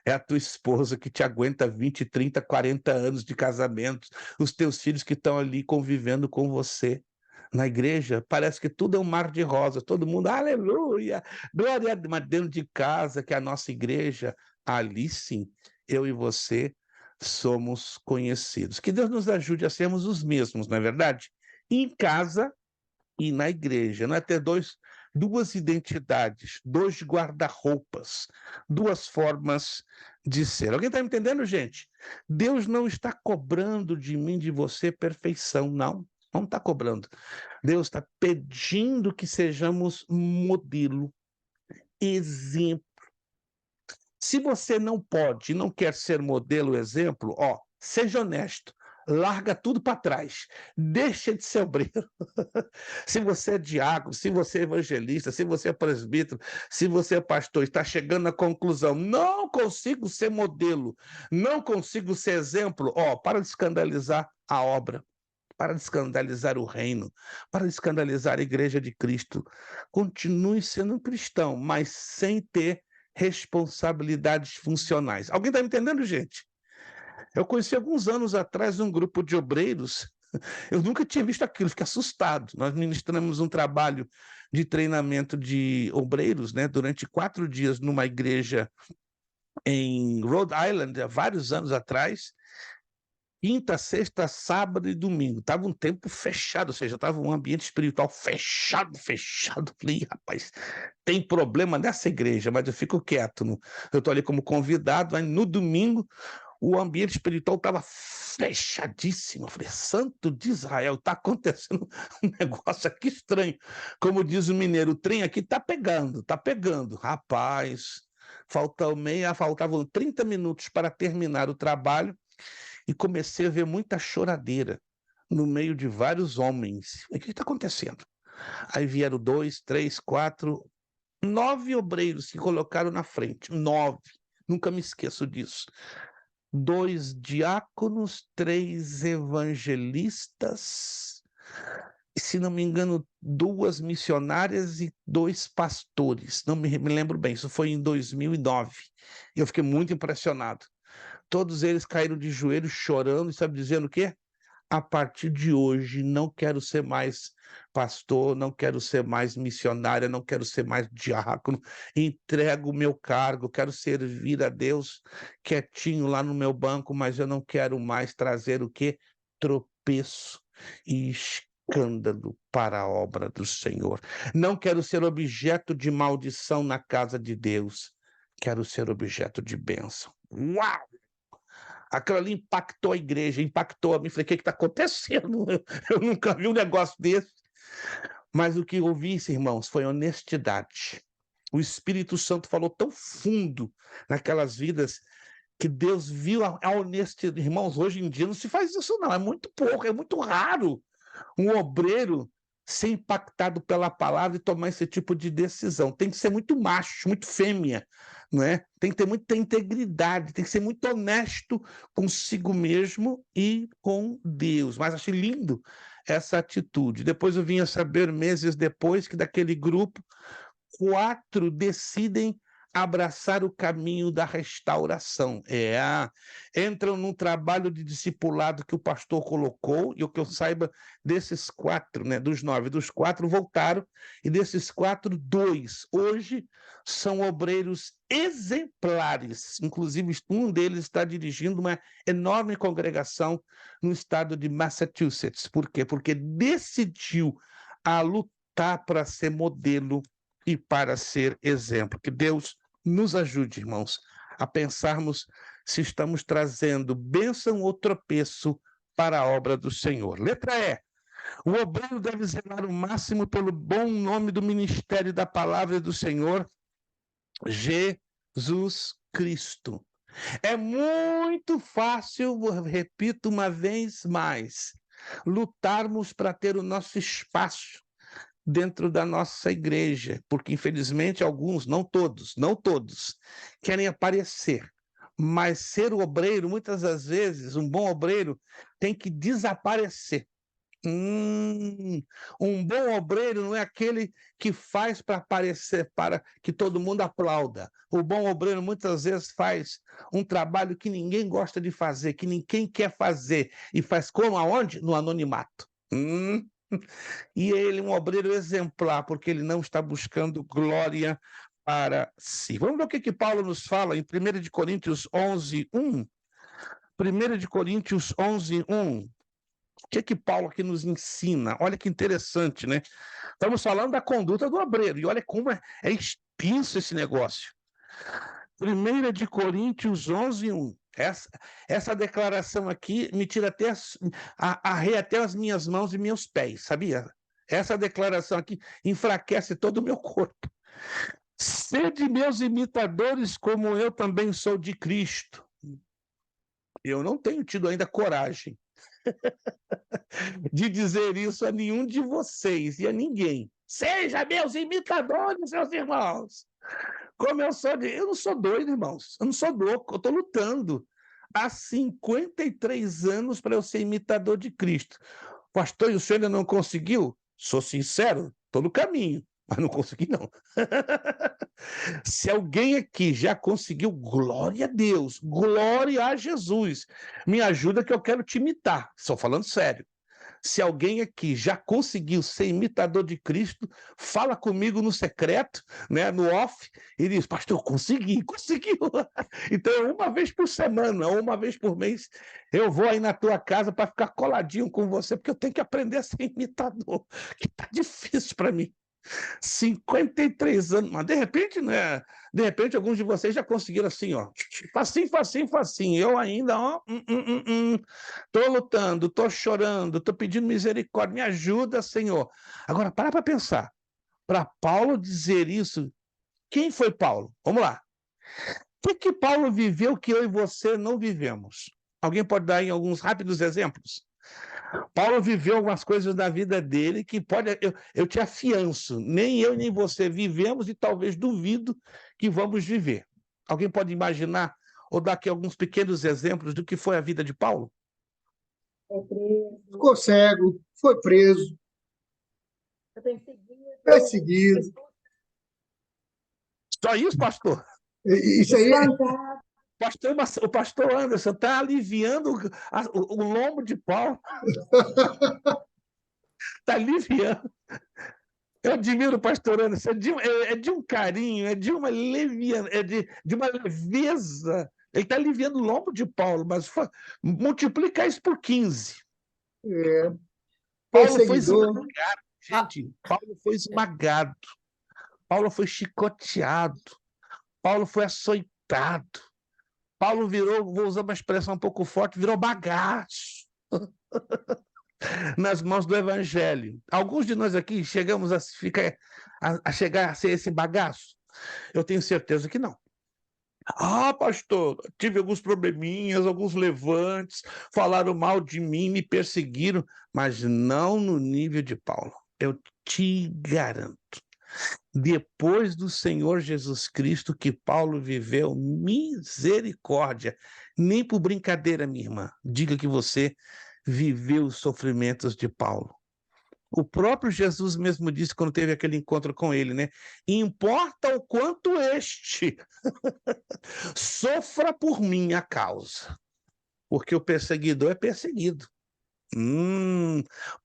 é a tua esposa que te aguenta 20, 30, 40 anos de casamento, os teus filhos que estão ali convivendo com você. Na igreja, parece que tudo é um mar de rosas, todo mundo, aleluia, glória a Deus, mas dentro de casa, que é a nossa igreja, ali sim, eu e você somos conhecidos. Que Deus nos ajude a sermos os mesmos, não é verdade? Em casa e na igreja, não é ter dois duas identidades, dois guarda-roupas, duas formas de ser. Alguém está me entendendo, gente? Deus não está cobrando de mim, de você, perfeição, não. Não está cobrando. Deus está pedindo que sejamos modelo, exemplo. Se você não pode, não quer ser modelo, exemplo, seja honesto. Larga tudo para trás. Deixa de ser obreiro. Se você é diácono, se você é evangelista, se você é presbítero, se você é pastor, está chegando à conclusão, não consigo ser modelo, não consigo ser exemplo, para de escandalizar a obra, para de escandalizar o reino, para de escandalizar a igreja de Cristo. Continue sendo um cristão, mas sem ter responsabilidades funcionais. Alguém está me entendendo, gente? Eu conheci alguns anos atrás um grupo de obreiros. Eu nunca tinha visto aquilo, fiquei assustado. Nós ministramos um trabalho de treinamento de obreiros, né, durante 4 dias numa igreja em Rhode Island, há vários anos atrás. Quinta, sexta, sábado e domingo. Estava um tempo fechado, ou seja, estava um ambiente espiritual fechado. Falei, rapaz, tem problema nessa igreja, mas eu fico quieto. Eu estou ali como convidado, mas no domingo o ambiente espiritual estava fechadíssimo. Eu falei, Santo de Israel, está acontecendo um negócio aqui estranho. Como diz o mineiro, o trem aqui está pegando. Rapaz, faltavam 30 minutos para terminar o trabalho e comecei a ver muita choradeira no meio de vários homens. O que está acontecendo? Aí vieram 2, 3, 4, 9 obreiros que colocaram na frente. 9. Nunca me esqueço disso. 2 diáconos, 3 evangelistas, se não me engano, 2 missionárias e 2 pastores. Não me lembro bem, isso foi em 2009. Eu fiquei muito impressionado. Todos eles caíram de joelhos chorando e sabe dizendo o quê? A partir de hoje não quero ser mais pastor, não quero ser mais missionária, não quero ser mais diácono, entrego o meu cargo, quero servir a Deus quietinho lá no meu banco, mas eu não quero mais trazer o quê? Tropeço e escândalo para a obra do Senhor. Não quero ser objeto de maldição na casa de Deus, quero ser objeto de bênção. Uau! Aquilo ali impactou a igreja, impactou a mim. Falei, o que está acontecendo? Eu nunca vi um negócio desse. Mas o que eu vi, irmãos, foi honestidade. O Espírito Santo falou tão fundo naquelas vidas que Deus viu a honestidade. Irmãos, hoje em dia não se faz isso não, é muito pouco, é muito raro um obreiro ser impactado pela palavra e tomar esse tipo de decisão. Tem que ser muito macho, muito fêmea, não é? Tem que ter muita integridade, tem que ser muito honesto consigo mesmo e com Deus. Mas achei lindo essa atitude. Depois eu vim a saber, meses depois, que daquele grupo, 4 decidem abraçar o caminho da restauração. Entram num trabalho de discipulado que o pastor colocou, e o que eu saiba, desses 4, né, dos 9, dos 4 voltaram, e desses 4, 2, hoje, são obreiros exemplares. Inclusive, um deles está dirigindo uma enorme congregação no estado de Massachusetts. Por quê? Porque decidiu a lutar para ser modelo e para ser exemplo. Que Deus nos ajude, irmãos, a pensarmos se estamos trazendo bênção ou tropeço para a obra do Senhor. Letra E. O obreiro deve zelar o máximo pelo bom nome do ministério da palavra do Senhor, Jesus Cristo. É muito fácil, repito uma vez mais, lutarmos para ter o nosso espaço dentro da nossa igreja, porque infelizmente alguns, não todos, querem aparecer, mas ser o obreiro, muitas das vezes, um bom obreiro tem que desaparecer. Um bom obreiro não é aquele que faz para aparecer, para que todo mundo aplauda. O bom obreiro muitas vezes faz um trabalho que ninguém gosta de fazer, que ninguém quer fazer, e faz como, aonde? No anonimato. E ele é um obreiro exemplar, porque ele não está buscando glória para si. Vamos ver o que Paulo nos fala em 1 Coríntios 11, 1. 1 Coríntios 11, 1. que Paulo aqui nos ensina? Olha que interessante, né? Estamos falando da conduta do obreiro, e olha como é extenso esse negócio. 1 de Coríntios 11:1. Essa declaração aqui me tira até arreia até as minhas mãos e meus pés, sabia? Essa declaração aqui enfraquece todo o meu corpo. Sede meus imitadores, como eu também sou de Cristo. Eu não tenho tido ainda coragem de dizer isso a nenhum de vocês e a ninguém. Seja meus imitadores, meus irmãos. Como eu sou eu não sou doido, irmãos. Eu não sou louco, eu estou lutando há 53 anos para eu ser imitador de Cristo. Pastor, e o senhor ainda não conseguiu? Sou sincero, estou no caminho, mas não consegui, não. Se alguém aqui já conseguiu, glória a Deus, glória a Jesus. Me ajuda que eu quero te imitar. Estou falando sério. Se alguém aqui já conseguiu ser imitador de Cristo, fala comigo no secreto, né, no off, e diz, pastor, eu conseguiu. Então, uma vez por semana, ou uma vez por mês, eu vou aí na tua casa para ficar coladinho com você, porque eu tenho que aprender a ser imitador, que está difícil para mim. 53 anos, mas de repente, né? De repente, alguns de vocês já conseguiram assim, ó. Facinho. Eu ainda, ó. Tô lutando, tô chorando, tô pedindo misericórdia. Me ajuda, Senhor. Agora, para pensar. Para Paulo dizer isso, quem foi Paulo? Vamos lá. O que Paulo viveu que eu e você não vivemos? Alguém pode dar aí alguns rápidos exemplos? Paulo viveu algumas coisas da vida dele que eu te afianço, nem eu nem você vivemos e talvez duvido que vamos viver. Alguém pode imaginar ou dar aqui alguns pequenos exemplos do que foi a vida de Paulo? Ficou cego, foi preso, perseguido. Só isso, pastor? Isso aí O pastor Anderson está aliviando o lombo de Paulo. Está aliviando. Eu admiro o pastor Anderson, é de um carinho, é de uma de uma leveza. Ele está aliviando o lombo de Paulo, mas multiplica isso por 15. Paulo foi esmagado, gente. Paulo foi esmagado. Paulo foi chicoteado. Paulo foi açoitado. Paulo virou, vou usar uma expressão um pouco forte, virou bagaço nas mãos do evangelho. Alguns de nós aqui chegamos a chegar a ser esse bagaço? Eu tenho certeza que não. Ah, pastor, tive alguns probleminhas, alguns levantes, falaram mal de mim, me perseguiram, mas não no nível de Paulo. Eu te garanto. Depois do Senhor Jesus Cristo que Paulo viveu misericórdia, nem por brincadeira, minha irmã, diga que você viveu os sofrimentos de Paulo. O próprio Jesus mesmo disse quando teve aquele encontro com ele, né? Importa o quanto este sofra por minha causa, porque o perseguidor é perseguido.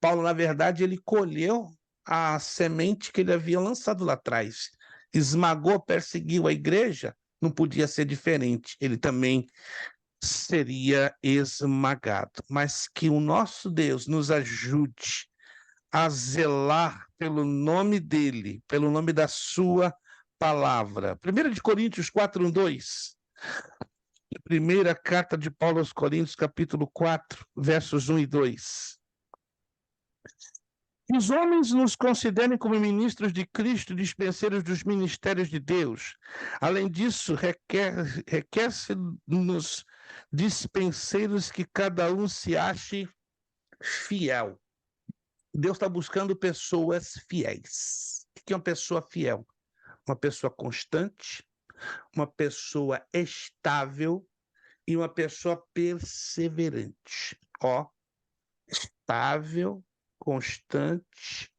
Paulo, na verdade, ele colheu a semente que ele havia lançado lá atrás. Esmagou, perseguiu a igreja, não podia ser diferente. Ele também seria esmagado. Mas que o nosso Deus nos ajude a zelar pelo nome dele, pelo nome da sua palavra. 1 de Coríntios 4:2. Primeira carta de Paulo aos Coríntios, capítulo 4, versos 1 e 2. Os homens nos considerem como ministros de Cristo, dispenseiros dos ministérios de Deus. Além disso, requer-se nos dispenseiros que cada um se ache fiel. Deus está buscando pessoas fiéis. O que é uma pessoa fiel? Uma pessoa constante, uma pessoa estável e uma pessoa perseverante. Estável, constante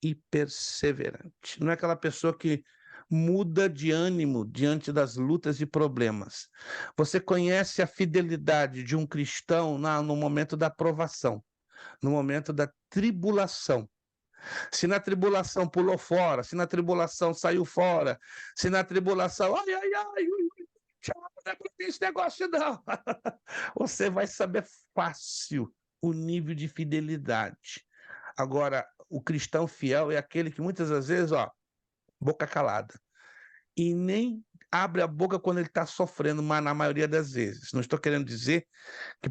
e perseverante. Não é aquela pessoa que muda de ânimo diante das lutas e problemas. Você conhece a fidelidade de um cristão no momento da provação, no momento da tribulação. Se na tribulação pulou fora, se na tribulação saiu fora, se na tribulação, não é para esse negócio não. Você vai saber fácil o nível de fidelidade. Agora, o cristão fiel é aquele que muitas das vezes, boca calada. E nem abre a boca quando ele está sofrendo, mas na maioria das vezes. Não estou querendo dizer que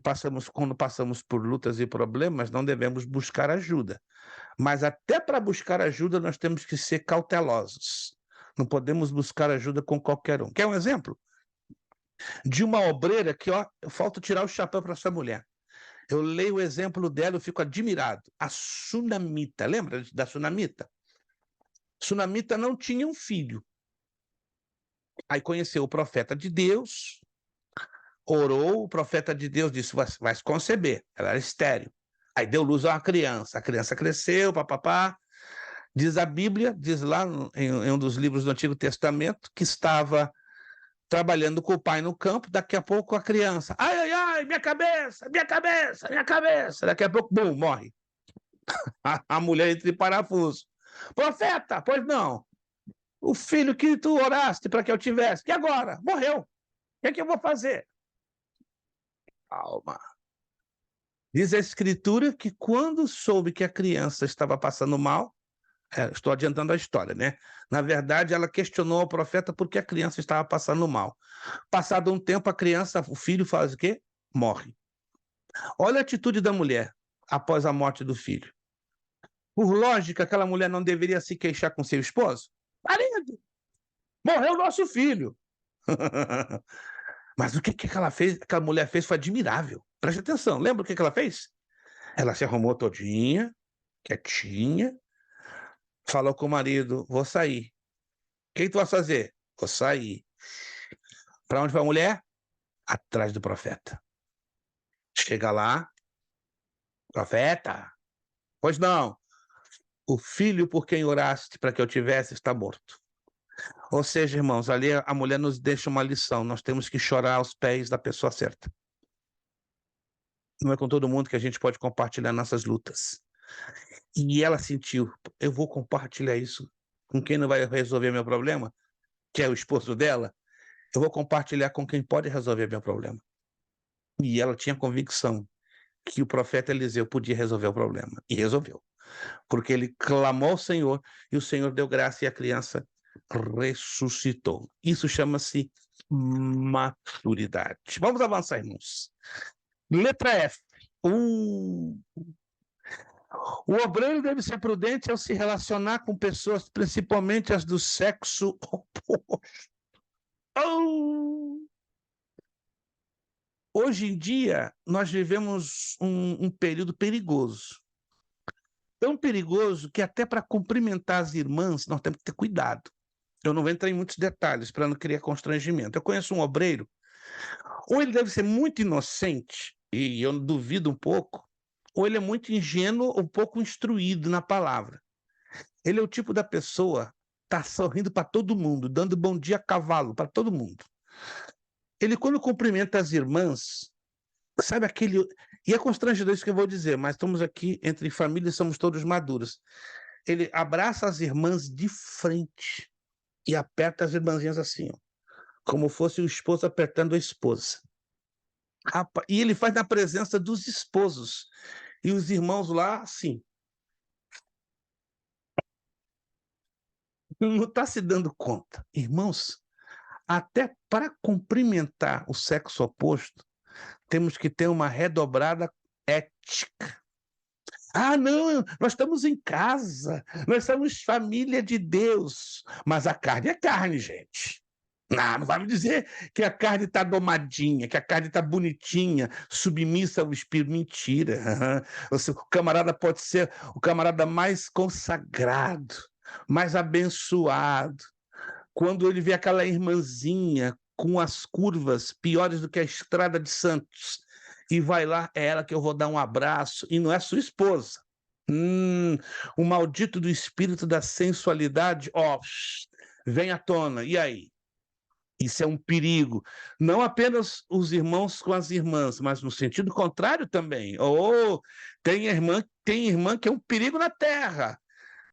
quando passamos por lutas e problemas, não devemos buscar ajuda. Mas até para buscar ajuda, nós temos que ser cautelosos. Não podemos buscar ajuda com qualquer um. Quer um exemplo? De uma obreira que, falta tirar o chapéu para essa mulher. Eu leio o exemplo dela, eu fico admirado. A Sunamita, lembra da Sunamita? Sunamita não tinha um filho. Aí conheceu o profeta de Deus, orou, o profeta de Deus disse, vai se conceber. Ela era estéril. Aí deu luz a uma criança. A criança cresceu, papapá. Diz a Bíblia, diz lá em um dos livros do Antigo Testamento, que estava trabalhando com o pai no campo, daqui a pouco a criança, ai, minha cabeça, minha cabeça, minha cabeça. Daqui a pouco, bum, morre. A mulher entra em parafuso. Profeta, pois não. O filho que tu oraste para que eu tivesse, e agora? Morreu. O que é que eu vou fazer? Calma. Diz a Escritura que quando soube que a criança estava passando mal, estou adiantando a história, né? Na verdade, ela questionou ao profeta por que a criança estava passando mal. Passado um tempo, o filho faz o quê? Morre. Olha a atitude da mulher após a morte do filho. Por lógica, aquela mulher não deveria se queixar com seu esposo? Marido, morreu o nosso filho. Mas o que aquela mulher fez foi admirável. Preste atenção, lembra o que ela fez? Ela se arrumou todinha, quietinha, falou com o marido, vou sair. O que tu vai fazer? Vou sair. Para onde vai a mulher? Atrás do profeta. Chega lá, profeta, pois não, o filho por quem oraste para que eu tivesse está morto. Ou seja, irmãos, ali a mulher nos deixa uma lição, nós temos que chorar aos pés da pessoa certa. Não é com todo mundo que a gente pode compartilhar nossas lutas. E ela sentiu, eu vou compartilhar isso com quem não vai resolver meu problema, que é o esposo dela, eu vou compartilhar com quem pode resolver meu problema. E ela tinha convicção que o profeta Eliseu podia resolver o problema. E resolveu. Porque ele clamou ao Senhor e o Senhor deu graça e a criança ressuscitou. Isso chama-se maturidade. Vamos avançar, irmãos. Letra F. O obreiro deve ser prudente ao se relacionar com pessoas, principalmente as do sexo oposto. Hoje em dia, nós vivemos um período perigoso. Tão perigoso que até para cumprimentar as irmãs, nós temos que ter cuidado. Eu não vou entrar em muitos detalhes para não criar constrangimento. Eu conheço um obreiro, ou ele deve ser muito inocente, e eu duvido um pouco, ou ele é muito ingênuo, ou pouco instruído na palavra. Ele é o tipo da pessoa que está sorrindo para todo mundo, dando bom dia a cavalo para todo mundo. Ele, quando cumprimenta as irmãs, sabe aquele... E é constrangedor isso que eu vou dizer, mas estamos aqui entre famílias, somos todos maduros. Ele abraça as irmãs de frente e aperta as irmãzinhas assim, como fosse o esposo apertando a esposa. E ele faz na presença dos esposos. E os irmãos lá, assim. Não está se dando conta. Irmãos, até para cumprimentar o sexo oposto, temos que ter uma redobrada ética. Ah, não, nós estamos em casa, nós somos família de Deus, mas a carne é carne, gente. Não vai me dizer que a carne está domadinha, que a carne está bonitinha, submissa ao espírito. Mentira. O camarada pode ser o camarada mais consagrado, mais abençoado. Quando ele vê aquela irmãzinha com as curvas piores do que a Estrada de Santos, e vai lá, é ela que eu vou dar um abraço, e não é sua esposa. O maldito do espírito da sensualidade, vem à tona. E aí? Isso é um perigo. Não apenas os irmãos com as irmãs, mas no sentido contrário também. Tem irmã que é um perigo na terra.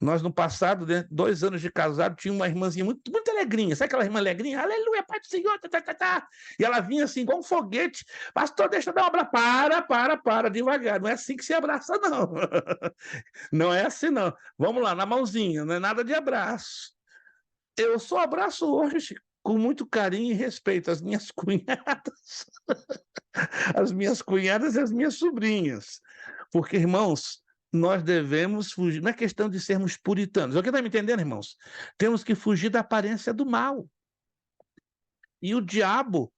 Nós, no passado, né, 2 anos de casado, tinha uma irmãzinha muito, muito alegrinha. Sabe aquela irmã alegrinha? Aleluia, Pai do Senhor, tá, tá, tá, tá. E ela vinha assim, igual um foguete. Pastor, deixa eu dar um abraço. Para, devagar. Não é assim que se abraça, não. Não é assim, não. Vamos lá, na mãozinha, não é nada de abraço. Eu só abraço hoje com muito carinho e respeito as minhas cunhadas. As minhas cunhadas e as minhas sobrinhas. Porque, irmãos, nós devemos fugir. Não é questão de sermos puritanos. Alguém está me entendendo, irmãos? Temos que fugir da aparência do mal. E o diabo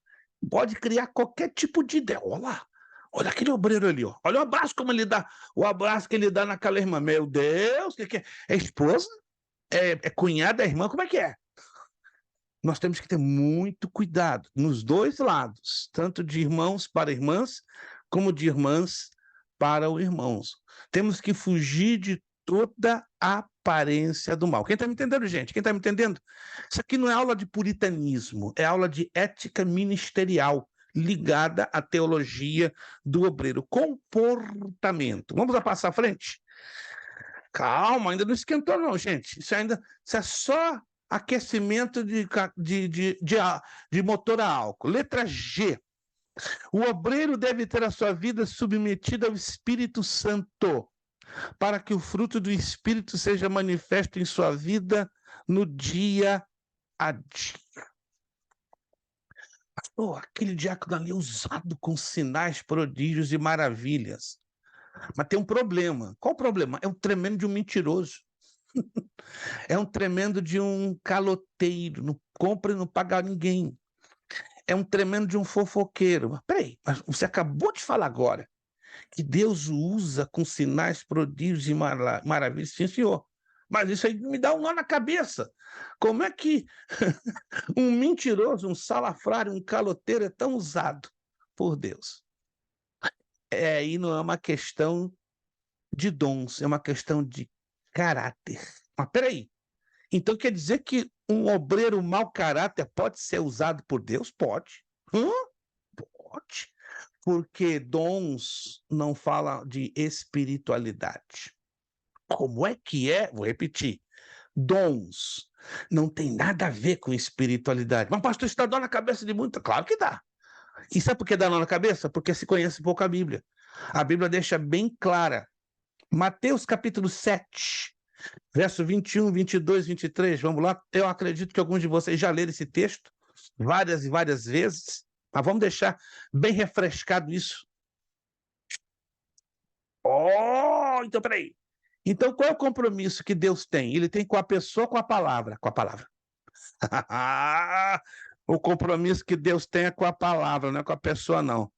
pode criar qualquer tipo de ideia. Olha aquele obreiro ali, ó. Olha o abraço como ele dá. O abraço que ele dá naquela irmã. Meu Deus, o que é? É esposa? É cunhada, é irmã? Como é que é? Nós temos que ter muito cuidado nos dois lados, tanto de irmãos para irmãs, como de irmãs para os irmãos. Temos que fugir de toda a aparência do mal. Quem está me entendendo, gente? Quem está me entendendo? Isso aqui não é aula de puritanismo, é aula de ética ministerial, ligada à teologia do obreiro. Comportamento. Vamos a passar à frente? Calma, ainda não esquentou não, gente. Isso é só aquecimento de motor a álcool. Letra G. O obreiro deve ter a sua vida submetida ao Espírito Santo, para que o fruto do Espírito seja manifesto em sua vida no dia a dia. Aquele diácono ali usado com sinais, prodígios e maravilhas. Mas tem um problema. Qual o problema? É um tremendo de um mentiroso. É um tremendo de um caloteiro. Não compra e não paga ninguém. É um tremendo de um fofoqueiro. Mas peraí, mas você acabou de falar agora que Deus o usa com sinais, prodígios e maravilhas. Sim, senhor. Mas isso aí me dá um nó na cabeça. Como é que um mentiroso, um salafrário, um caloteiro é tão usado por Deus? Aí não é uma questão de dons, é uma questão de caráter. Mas peraí, então quer dizer que um obreiro mau caráter pode ser usado por Deus? Pode. Pode. Porque dons não falam de espiritualidade. Como é que é? Vou repetir. Dons não tem nada a ver com espiritualidade. Mas, pastor, isso dá dor na cabeça de muita. Claro que dá. E sabe por que dá dor na cabeça? Porque se conhece pouco a Bíblia. A Bíblia deixa bem clara. Mateus capítulo 7, verso 21, 22, 23. Vamos lá. Eu acredito que alguns de vocês já leram esse texto várias e várias vezes. Mas vamos deixar bem refrescado isso. Então peraí. Então qual é o compromisso que Deus tem? Ele tem com a pessoa, com a palavra. Com a palavra. O compromisso que Deus tem é com a palavra, não é com a pessoa, não.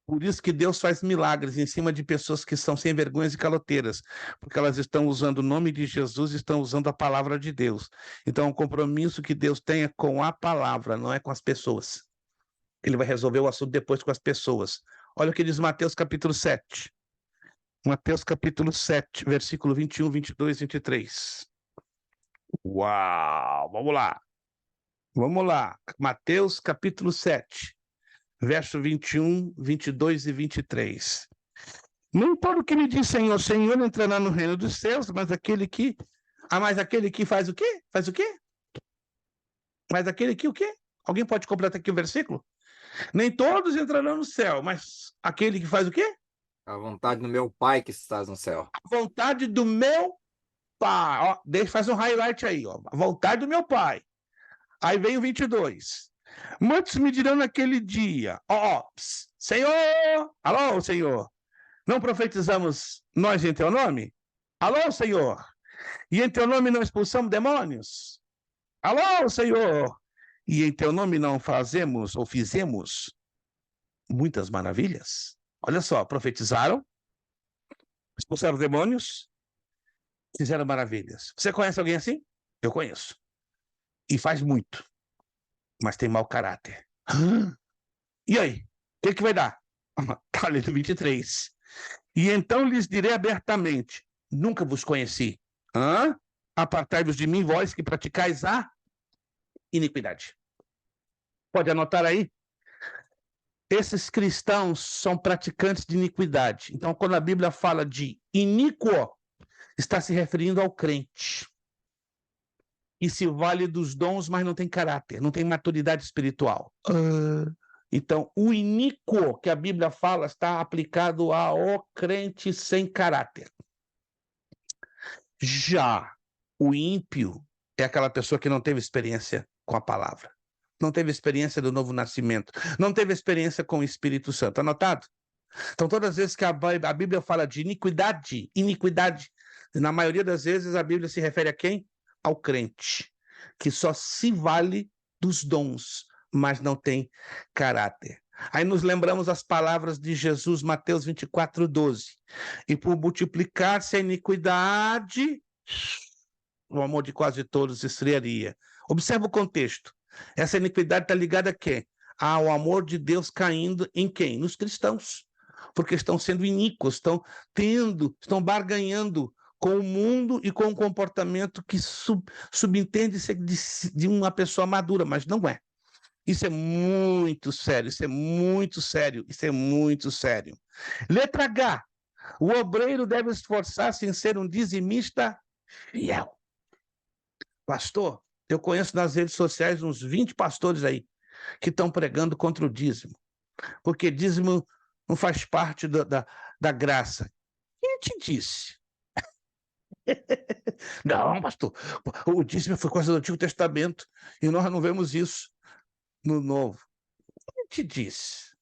Por isso que Deus faz milagres em cima de pessoas que são sem vergonhas e caloteiras, porque elas estão usando o nome de Jesus e estão usando a palavra de Deus. Então, o compromisso que Deus tem é com a palavra, não é com as pessoas. Ele vai resolver o assunto depois com as pessoas. Olha o que diz Mateus capítulo 7. Mateus capítulo 7, versículo 21, 22, 23. Uau! Vamos lá. Vamos lá. Mateus capítulo 7. Verso 21, 22 e 23. Nem todo que me diz Senhor, Senhor entrará no reino dos céus, mas aquele que faz o quê? Faz o quê? Mas aquele que o quê? Alguém pode completar aqui o versículo? Nem todos entrarão no céu, mas aquele que faz o quê? A vontade do meu Pai que estás no céu. A vontade do meu Pai. Ó, faz um highlight aí, ó. A vontade do meu Pai. Aí vem o 22. Muitos me dirão naquele dia, Senhor, alô, Senhor, não profetizamos nós em teu nome? Alô, Senhor, e em teu nome não expulsamos demônios? Alô, Senhor, e em teu nome não fazemos ou fizemos muitas maravilhas? Olha só, profetizaram, expulsaram demônios, fizeram maravilhas. Você conhece alguém assim? Eu conheço. E faz muito. Mas tem mau caráter. E aí? O que vai dar? Está lendo 23. E então lhes direi abertamente, nunca vos conheci. Apartai-vos de mim, vós que praticais a iniquidade. Pode anotar aí? Esses cristãos são praticantes de iniquidade. Então, quando a Bíblia fala de iníquo, está se referindo ao crente, que se vale dos dons, mas não tem caráter, não tem maturidade espiritual. Então, o iníquo que a Bíblia fala está aplicado ao crente sem caráter. Já o ímpio é aquela pessoa que não teve experiência com a palavra, não teve experiência do novo nascimento, não teve experiência com o Espírito Santo. Anotado? Então, todas as vezes que a Bíblia fala de iniquidade, na maioria das vezes a Bíblia se refere a quem? Ao crente, que só se vale dos dons, mas não tem caráter. Aí nos lembramos as palavras de Jesus, Mateus 24:12. E por multiplicar-se a iniquidade, o amor de quase todos esfriaria. Observa o contexto. Essa iniquidade está ligada a quem? Ao amor de Deus caindo em quem? Nos cristãos. Porque estão sendo iníquos, estão barganhando com o mundo e com o comportamento que subentende ser de uma pessoa madura, mas não é. Isso é muito sério, isso é muito sério, isso é muito sério. Letra H. O obreiro deve esforçar-se em ser um dizimista fiel. Pastor, eu conheço nas redes sociais uns 20 pastores aí que estão pregando contra o dízimo, porque dízimo não faz parte da graça. Quem te disse? Não, pastor, o dízimo foi coisa do Antigo Testamento e nós não vemos isso no Novo. Quem te disse?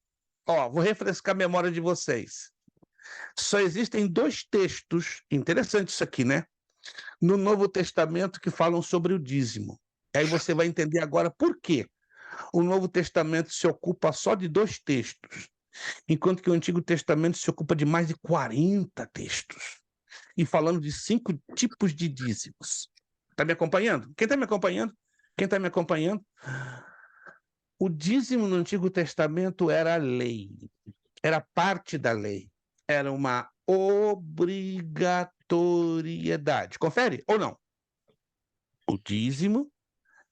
Vou refrescar a memória de vocês. Só existem 2 textos, interessante isso aqui, né? No Novo Testamento que falam sobre o dízimo. Aí você vai entender agora por quê o Novo Testamento se ocupa só de 2 textos, enquanto que o Antigo Testamento se ocupa de mais de 40 textos, e falando de 5 tipos de dízimos. Está me acompanhando? Quem está me acompanhando? Quem está me acompanhando? O dízimo no Antigo Testamento era lei, era parte da lei, era uma obrigatoriedade. Confere ou não? O dízimo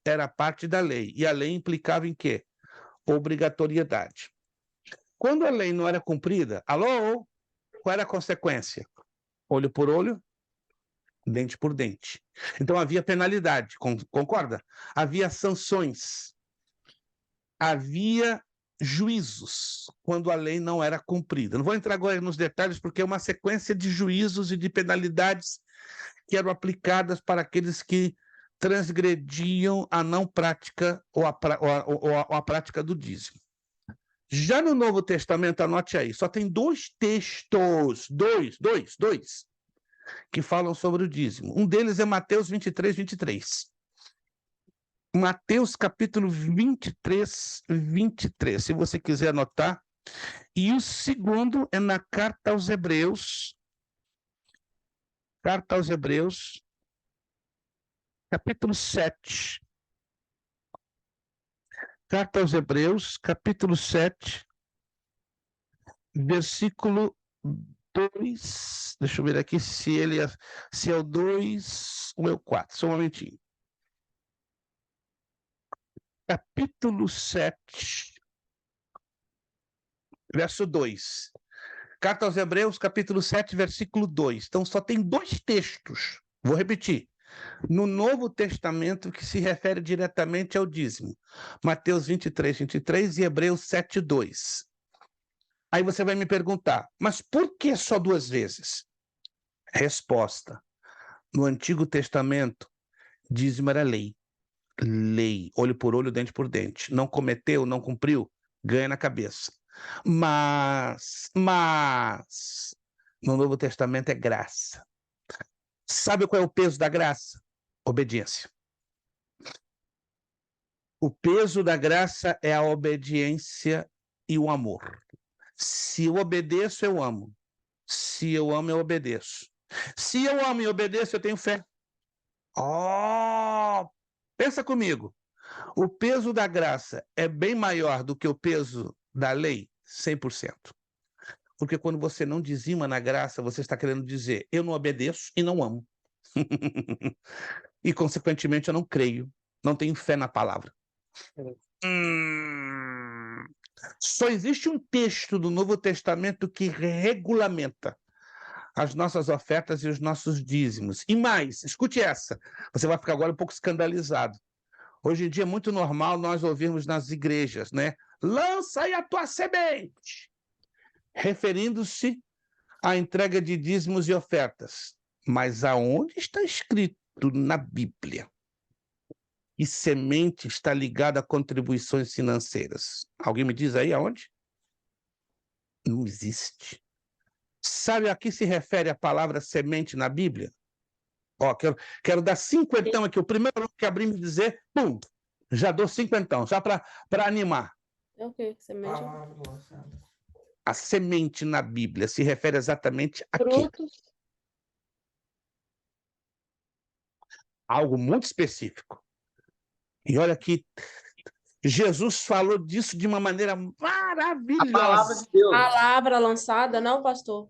era parte da lei, e a lei implicava em quê? Obrigatoriedade. Quando a lei não era cumprida, qual era a consequência? Olho por olho, dente por dente. Então havia penalidade, concorda? Havia sanções, havia juízos quando a lei não era cumprida. Não vou entrar agora nos detalhes, porque é uma sequência de juízos e de penalidades que eram aplicadas para aqueles que transgrediam a não prática ou a prática do dízimo. Já no Novo Testamento, anote aí, só tem 2 textos, dois, que falam sobre o dízimo. Um deles é Mateus 23:23. Mateus capítulo 23:23, se você quiser anotar. E o segundo é na Carta aos Hebreus, capítulo 7. Carta aos Hebreus, capítulo 7, versículo 2. Deixa eu ver aqui se é o 2 ou é o 4. Só um momentinho. Capítulo 7, verso 2. Carta aos Hebreus, capítulo 7, versículo 2. Então, só tem 2 textos. Vou repetir. No Novo Testamento que se refere diretamente ao dízimo. Mateus 23:23 e Hebreus 7:2. Aí você vai me perguntar, mas por que só 2 vezes? Resposta. No Antigo Testamento, dízimo era lei. Lei, olho por olho, dente por dente. Não cometeu, não cumpriu, ganha na cabeça. Mas, no Novo Testamento é graça. Sabe qual é o peso da graça? Obediência. O peso da graça é a obediência e o amor. Se eu obedeço, eu amo. Se eu amo, eu obedeço. Se eu amo e obedeço, eu tenho fé. Pensa comigo. O peso da graça é bem maior do que o peso da lei? 100%. Porque quando você não dizima na graça, você está querendo dizer, eu não obedeço e não amo. E, consequentemente, eu não creio, não tenho fé na palavra. Só existe um texto do Novo Testamento que regulamenta as nossas ofertas e os nossos dízimos. E mais, escute essa, você vai ficar agora um pouco escandalizado. Hoje em dia é muito normal nós ouvirmos nas igrejas, né? Lança aí a tua semente, referindo-se à entrega de dízimos e ofertas. Mas aonde está escrito na Bíblia que semente está ligada a contribuições financeiras? Alguém me diz aí aonde? Não existe. Sabe a que se refere a palavra semente na Bíblia? Ó, quero dar cinquentão aqui. O primeiro que abrir me dizer, pum, já dou cinquentão, já para animar. É o quê? Semente? Palavra lançada. A semente na Bíblia se refere exatamente a quê? Frutos. Algo muito específico. E olha que Jesus falou disso de uma maneira maravilhosa. A palavra de Deus. Palavra lançada, não, pastor?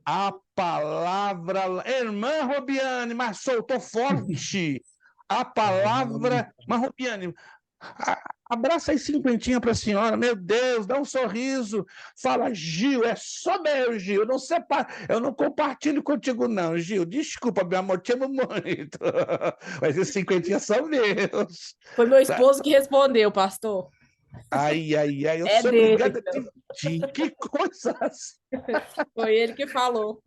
A palavra... Irmã Robiane, mas soltou forte. A palavra... Mas, Robiane, abraça aí cinquentinha para a senhora. Meu Deus, dá um sorriso. Fala, Gil, é só meu, Gil. Eu não compartilho contigo, não, Gil. Desculpa, meu amor, te amo muito. Mas esses cinquentinhas são meus. Foi meu esposo que respondeu, pastor. Ai, eu É sou dele, obrigada a então. dividir. Que coisa assim. Foi ele que falou.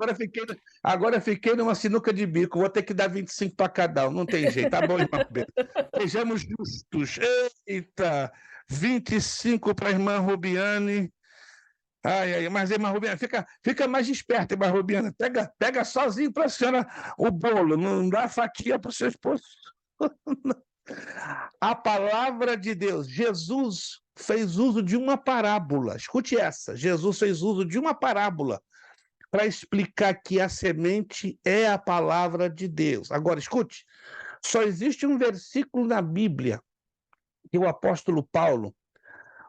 Agora fiquei numa sinuca de bico. Vou ter que dar 25 para cada um. Não tem jeito. Tá bom, irmão Pedro? Sejamos justos. Eita! 25 para a irmã Rubiane. Mas, irmã Rubiane, fica mais esperta, irmã Rubiane. Pega sozinho para a senhora o bolo. Não dá fatia para o seu esposo. A palavra de Deus. Jesus fez uso de uma parábola. Escute essa. Jesus fez uso de uma parábola para explicar que a semente é a palavra de Deus. Agora, escute. Só existe um versículo na Bíblia que o apóstolo Paulo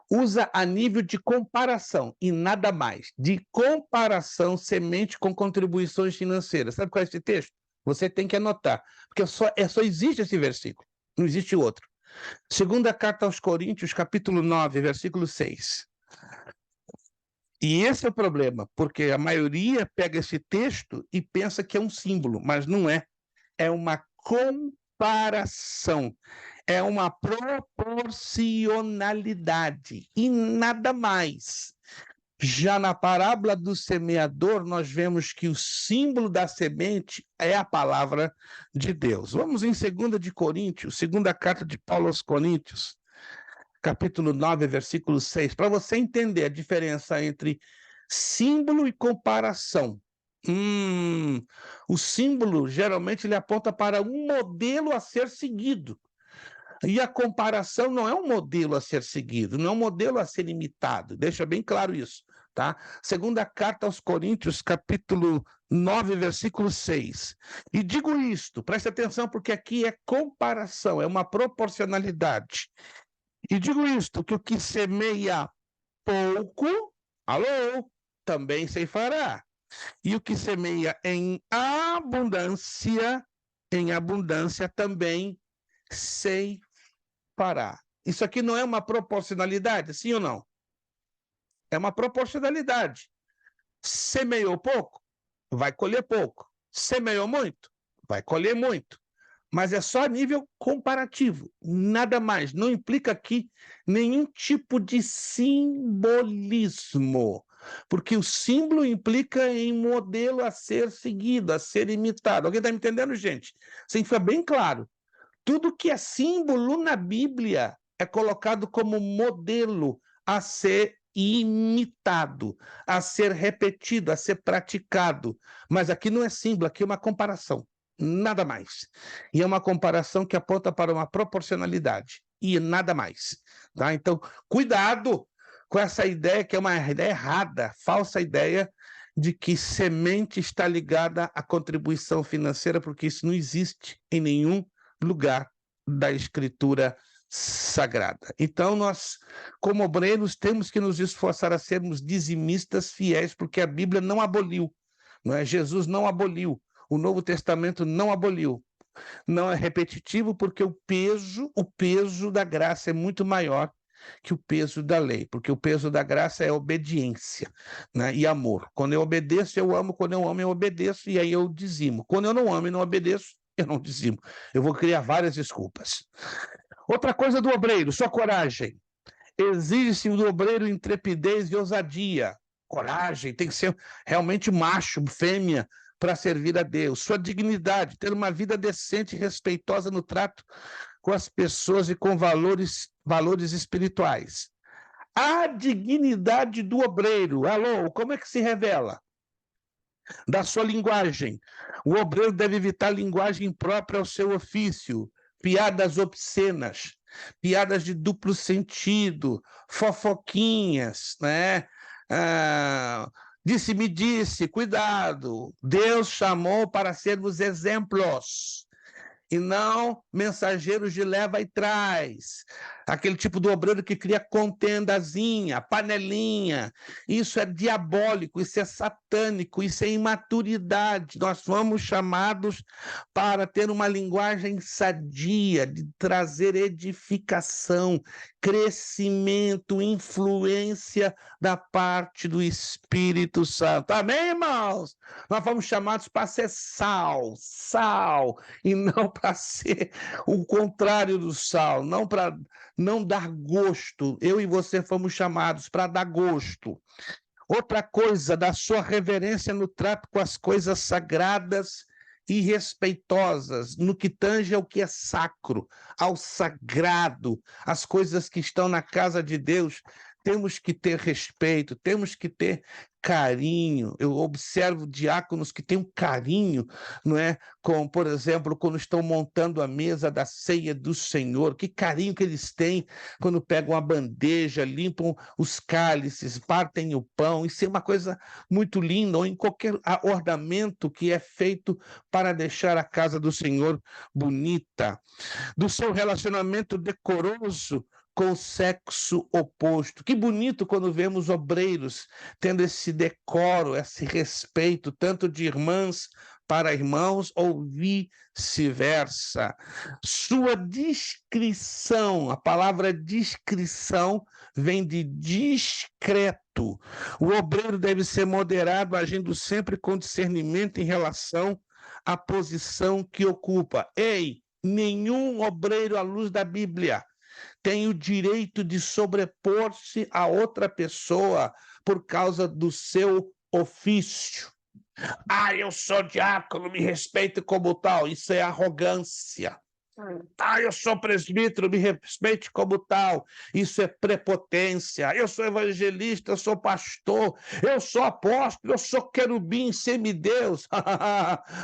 usa a nível de comparação e nada mais. De comparação, semente com contribuições financeiras. Sabe qual é esse texto? Você tem que anotar, porque só existe esse versículo. Não existe outro. Segunda carta aos Coríntios, capítulo 9, versículo 6. E esse é o problema, porque a maioria pega esse texto e pensa que é um símbolo, mas não é. É uma comparação, é uma proporcionalidade e nada mais. Já na parábola do semeador, nós vemos que o símbolo da semente é a palavra de Deus. Vamos em 2 de Coríntios, segunda carta de Paulo aos Coríntios, capítulo 9, versículo 6, para você entender a diferença entre símbolo e comparação. O símbolo, geralmente, ele aponta para um modelo a ser seguido. E a comparação não é um modelo a ser seguido, não é um modelo a ser imitado. Deixa bem claro isso, tá? Segunda carta aos Coríntios, capítulo 9, versículo 6. E digo isto, preste atenção, porque aqui é comparação, é uma proporcionalidade. E digo isto, que o que semeia pouco, também ceifará. E o que semeia em abundância também ceifará. Isso aqui não é uma proporcionalidade, sim ou não? É uma proporcionalidade. Semeou pouco, vai colher pouco. Semeou muito, vai colher muito. Mas é só a nível comparativo, nada mais. Não implica aqui nenhum tipo de simbolismo, porque o símbolo implica em modelo a ser seguido, a ser imitado. Alguém está me entendendo, gente? Isso fica bem claro. Tudo que é símbolo na Bíblia é colocado como modelo a ser imitado, a ser repetido, a ser praticado. Mas aqui não é símbolo, aqui é uma comparação. Nada mais. E é uma comparação que aponta para uma proporcionalidade. E nada mais. Tá? Então, cuidado com essa ideia, que é uma ideia errada, falsa ideia, de que semente está ligada à contribuição financeira, porque isso não existe em nenhum lugar da Escritura Sagrada. Então, nós, como obreiros, temos que nos esforçar a sermos dizimistas fiéis, porque a Bíblia não aboliu, não é? Jesus não aboliu. O Novo Testamento não aboliu. Não é repetitivo porque o peso da graça é muito maior que o peso da lei, porque o peso da graça é obediência, né, e amor. Quando eu obedeço, eu amo, quando eu amo, eu obedeço, e aí eu dizimo. Quando eu não amo e não obedeço, eu não dizimo. Eu vou criar várias desculpas. Outra coisa do obreiro, sua coragem. Exige-se do obreiro intrepidez e ousadia. Coragem, tem que ser realmente macho, fêmea, para servir a Deus. Sua dignidade, ter uma vida decente e respeitosa no trato com as pessoas e com valores espirituais. A dignidade do obreiro, alô, como é que se revela? Da sua linguagem. O obreiro deve evitar linguagem própria ao seu ofício, piadas obscenas, piadas de duplo sentido, fofoquinhas, né? Disse-me disse, cuidado. Deus chamou para sermos exemplos e não mensageiros de leva e traz. Aquele tipo do obreiro que cria contendazinha, panelinha. Isso é diabólico, isso é satânico, isso é imaturidade. Nós fomos chamados para ter uma linguagem sadia, de trazer edificação, crescimento, influência da parte do Espírito Santo. Amém, irmãos? Nós fomos chamados para ser sal, e não para ser o contrário do sal, não para não dar gosto. Eu e você fomos chamados para dar gosto. Outra coisa, da sua reverência no trato com as coisas sagradas e respeitosas, no que tange ao que é sacro, ao sagrado, as coisas que estão na casa de Deus. Temos que ter respeito, temos que ter carinho. Eu observo diáconos que têm um carinho, não é? Com, por exemplo, quando estão montando a mesa da ceia do Senhor, que carinho que eles têm quando pegam a bandeja, limpam os cálices, partem o pão. Isso é uma coisa muito linda, ou em qualquer ornamento que é feito para deixar a casa do Senhor bonita. Do seu relacionamento decoroso com o sexo oposto. Que bonito quando vemos obreiros tendo esse decoro, esse respeito, tanto de irmãs para irmãos ou vice-versa. Sua discrição, a palavra discrição vem de discreto. O obreiro deve ser moderado, agindo sempre com discernimento em relação à posição que ocupa. Ei, nenhum obreiro à luz da Bíblia tem o direito de sobrepor-se a outra pessoa por causa do seu ofício. Eu sou diácono, me respeito como tal. Isso é arrogância. Eu sou presbítero, me respeite como tal. Isso é prepotência. Eu sou evangelista, eu sou pastor, eu sou apóstolo, eu sou querubim, semideus.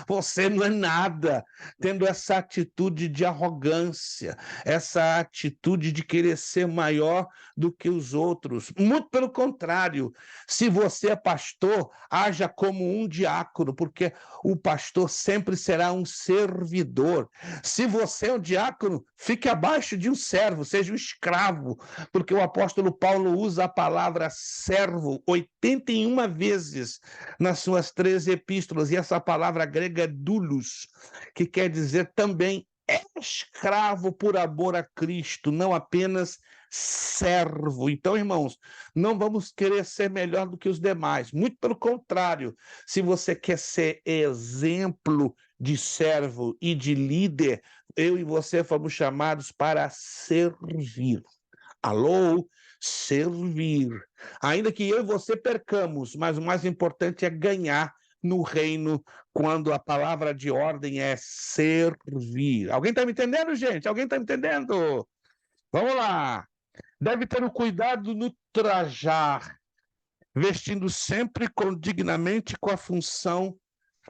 Você não é nada, tendo essa atitude de arrogância, essa atitude de querer ser maior do que os outros. Muito pelo contrário, se você é pastor, haja como um diácono, porque o pastor sempre será um servidor. Se você é um diácono, fique abaixo de um servo, seja um escravo, porque o apóstolo Paulo usa a palavra servo 81 vezes nas suas 13 epístolas, e essa palavra grega é doulos, que quer dizer também escravo por amor a Cristo, não apenas servo. Então, irmãos, não vamos querer ser melhor do que os demais, muito pelo contrário. Se você quer ser exemplo de servo e de líder, eu e você fomos chamados para servir. Alô? Servir. Ainda que eu e você percamos, mas o mais importante é ganhar no reino, quando a palavra de ordem é servir. Alguém está me entendendo, gente? Alguém está me entendendo? Vamos lá. Deve ter o cuidado no trajar, vestindo sempre dignamente com a função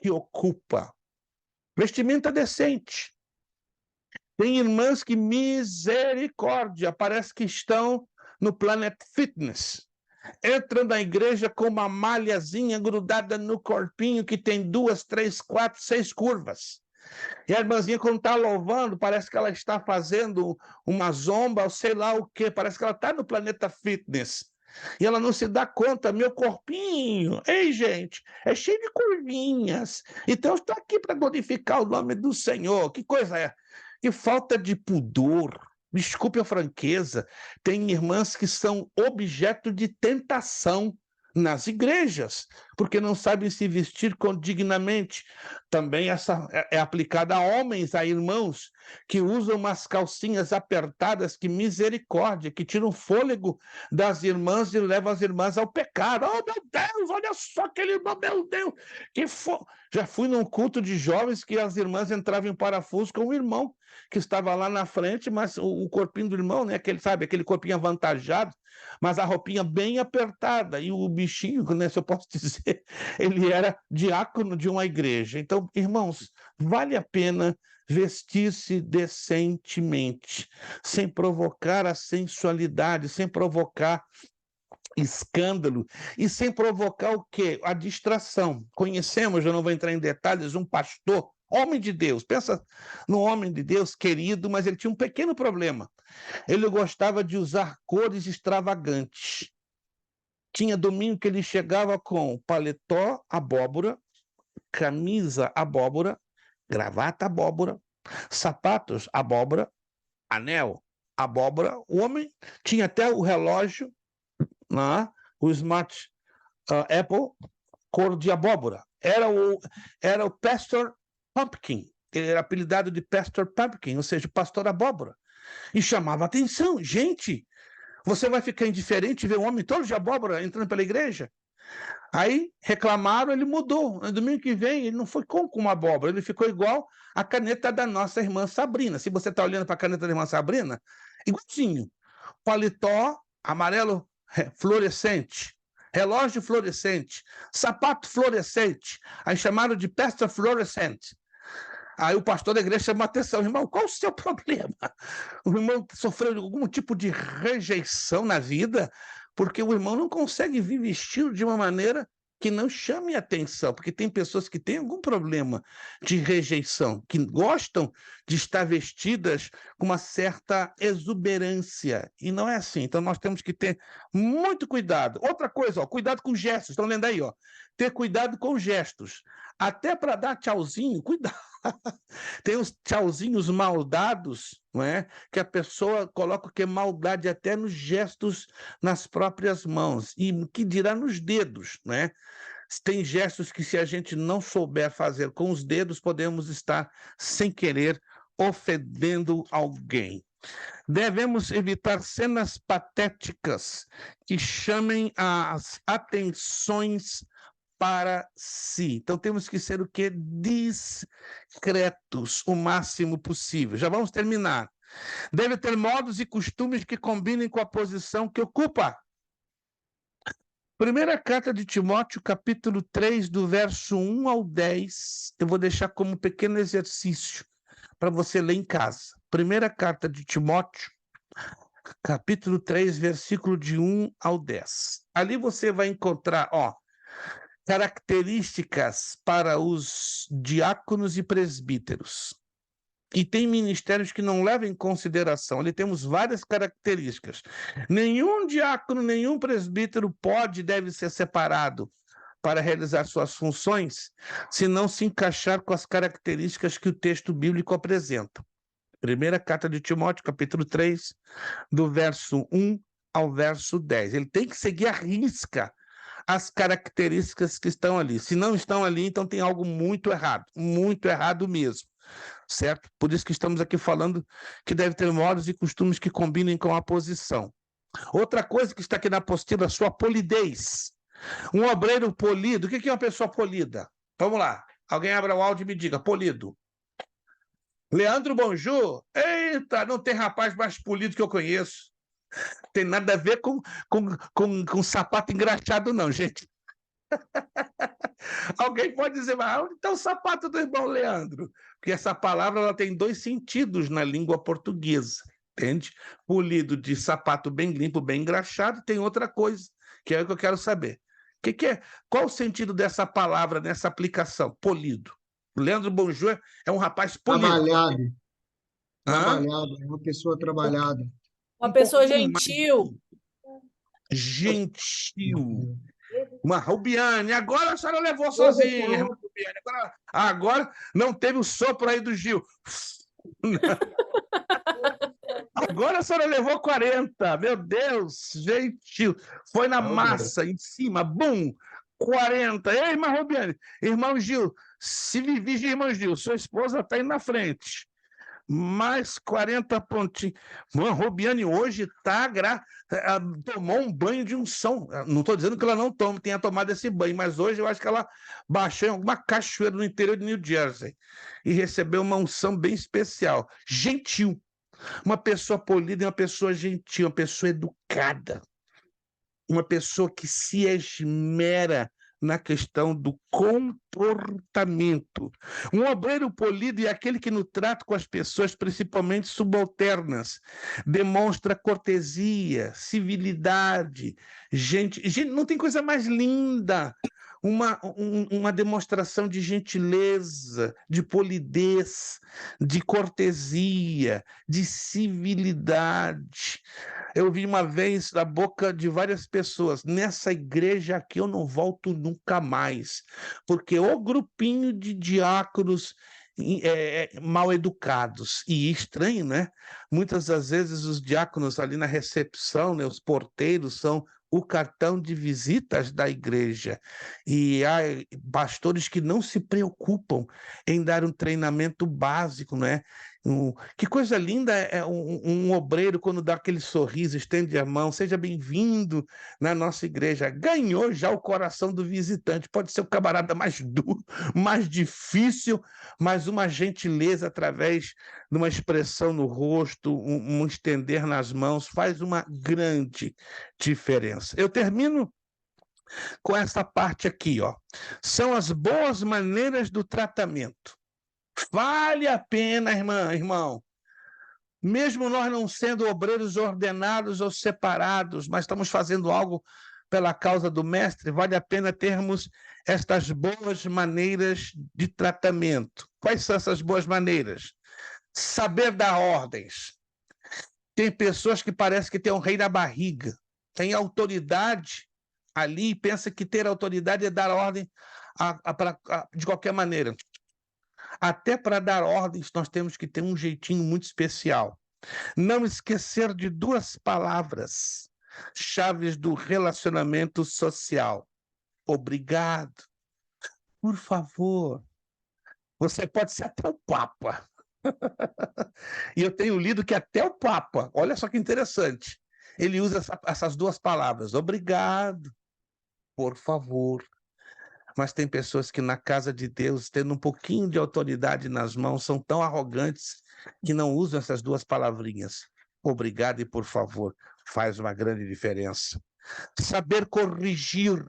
que ocupa. Vestimenta decente. Tem irmãs que, misericórdia, parece que estão no Planet Fitness. Entram na igreja com uma malhazinha grudada no corpinho que tem 2, 3, 4, 6 curvas. E a irmãzinha, quando está louvando, parece que ela está fazendo uma zomba, ou sei lá o quê. Parece que ela está no Planeta Fitness. E ela não se dá conta, meu corpinho, ei, gente, é cheio de curvinhas. Então, eu estou aqui para glorificar o nome do Senhor. Que coisa é? Que falta de pudor. desculpe a franqueza, tem irmãs que são objeto de tentação nas igrejas, porque não sabem se vestir dignamente. Também essa é aplicada a homens, a irmãos, que usam umas calcinhas apertadas, que misericórdia, que tiram fôlego das irmãs e levam as irmãs ao pecado. Oh, meu Deus, olha só aquele irmão, meu Deus! Já fui num culto de jovens que as irmãs entravam em parafuso com o irmão que estava lá na frente, mas o corpinho do irmão, né, aquele corpinho avantajado, mas a roupinha bem apertada, e o bichinho, né, se eu posso dizer, ele era diácono de uma igreja. Então, irmãos, vale a pena vestir-se decentemente, sem provocar a sensualidade, sem provocar escândalo e sem provocar o quê? A distração. Conhecemos, eu não vou entrar em detalhes, um pastor, homem de Deus, pensa no homem de Deus querido, mas ele tinha um pequeno problema. Ele gostava de usar cores extravagantes. Tinha domingo que ele chegava com paletó abóbora, camisa abóbora, gravata abóbora, sapatos abóbora, anel abóbora. O homem tinha até o relógio, né? O Smart Apple, cor de abóbora. Era o Pastor Pumpkin. Ele era apelidado de Pastor Pumpkin, ou seja, pastor abóbora. E chamava atenção. Gente, você vai ficar indiferente ver um homem todo de abóbora entrando pela igreja? Aí reclamaram, ele mudou. No domingo que vem, ele não foi com uma abóbora, ele ficou igual a caneta da nossa irmã Sabrina. Se você está olhando para a caneta da irmã Sabrina, igualzinho. Paletó amarelo fluorescente, relógio fluorescente, sapato fluorescente. Aí chamaram de Pastor Fluorescente. Aí o pastor da igreja chamou a atenção: irmão, qual o seu problema? O irmão sofreu algum tipo de rejeição na vida, porque o irmão não consegue vir vestido de uma maneira que não chame atenção, porque tem pessoas que têm algum problema de rejeição, que gostam de estar vestidas com uma certa exuberância, e não é assim. Então nós temos que ter muito cuidado. Outra coisa, ó, cuidado com gestos, estão lendo aí, ó, ter cuidado com gestos, até para dar tchauzinho, cuidado. Tem os tchauzinhos mal dados, não é? Que a pessoa coloca o que é maldade até nos gestos, nas próprias mãos, e que dirá nos dedos, né? Tem gestos que, se a gente não souber fazer com os dedos, podemos estar, sem querer, ofendendo alguém. Devemos evitar cenas patéticas que chamem as atenções para si. Então temos que ser o quê? Discretos o máximo possível. Já vamos terminar. Deve ter modos e costumes que combinem com a posição que ocupa. Primeira carta de Timóteo, capítulo 3, do verso 1 ao 10. Eu vou deixar como pequeno exercício para você ler em casa. Primeira carta de Timóteo, capítulo 3, versículo de 1 ao 10. Ali você vai encontrar, ó, características para os diáconos e presbíteros. E tem ministérios que não levam em consideração. Ali temos várias características. Nenhum diácono, nenhum presbítero pode e deve ser separado para realizar suas funções, se não se encaixar com as características que o texto bíblico apresenta. Primeira carta de Timóteo, capítulo 3, do verso 1 ao verso 10. Ele tem que seguir à risca as características que estão ali. Se não estão ali, então tem algo muito errado mesmo, certo? Por isso que estamos aqui falando que deve ter modos e costumes que combinem com a posição. Outra coisa que está aqui na apostila, a sua polidez. Um obreiro polido, o que é uma pessoa polida? Vamos lá, alguém abra o áudio e me diga, polido. Leandro Bonjour, eita, não tem rapaz mais polido que eu conheço. Tem nada a ver com sapato engraxado, não, gente. Alguém pode dizer, mas onde está o sapato do irmão Leandro? Porque essa palavra ela tem dois sentidos na língua portuguesa, entende? Polido de sapato bem limpo, bem engraxado, tem outra coisa, que é o que eu quero saber. Que é? Qual o sentido dessa palavra nessa aplicação? Polido. Leandro Bonjour é um rapaz polido. Trabalhado, é uma pessoa trabalhada. Uma pessoa gentil. Gentil. Uma Rubiane, agora a senhora levou sozinha, irmã Rubiane. Agora não teve o sopro aí do Gil. Agora a senhora levou 40. Meu Deus, gentil. Foi na massa, em cima, bum, 40. Ei, irmã Robiane, irmão Gil, se vigia, irmão Gil, sua esposa está aí na frente. Mais 40 pontinhos. Irmã Robiane hoje tomou um banho de unção. Não estou dizendo que ela não tenha tomado esse banho, mas hoje eu acho que ela baixou em alguma cachoeira no interior de New Jersey e recebeu uma unção bem especial. Gentil. Uma pessoa polida, uma pessoa gentil, uma pessoa educada, uma pessoa que se esmera na questão do comportamento. Um obreiro polido é aquele que no trato com as pessoas, principalmente subalternas, demonstra cortesia, civilidade, gente, não tem coisa mais linda. Uma demonstração de gentileza, de polidez, de cortesia, de civilidade. Eu vi uma vez da boca de várias pessoas, nessa igreja aqui eu não volto nunca mais, porque o grupinho de diáconos mal educados, e estranho, né? Muitas das vezes os diáconos ali na recepção, né, os porteiros são o cartão de visitas da igreja, e há pastores que não se preocupam em dar um treinamento básico, né? Que coisa linda é um obreiro quando dá aquele sorriso, estende a mão, seja bem-vindo na nossa igreja. Ganhou já o coração do visitante. Pode ser o camarada mais duro, mais difícil, mas uma gentileza através de uma expressão no rosto, um estender nas mãos, faz uma grande diferença. Eu termino com essa parte aqui, ó. São as boas maneiras do tratamento. Vale a pena, irmão, mesmo nós não sendo obreiros ordenados ou separados, mas estamos fazendo algo pela causa do mestre, vale a pena termos estas boas maneiras de tratamento. Quais são essas boas maneiras? Saber dar ordens. Tem pessoas que parece que tem um rei na barriga, tem autoridade ali e pensa que ter autoridade é dar ordem de qualquer maneira. Até para dar ordens, nós temos que ter um jeitinho muito especial. Não esquecer de duas palavras, chaves do relacionamento social. Obrigado. Por favor. Você pode ser até o Papa. E eu tenho lido que até o Papa, olha só que interessante, ele usa essas duas palavras. Obrigado. Por favor. Mas tem pessoas que na casa de Deus, tendo um pouquinho de autoridade nas mãos, são tão arrogantes que não usam essas duas palavrinhas. Obrigado e por favor, faz uma grande diferença. Saber corrigir.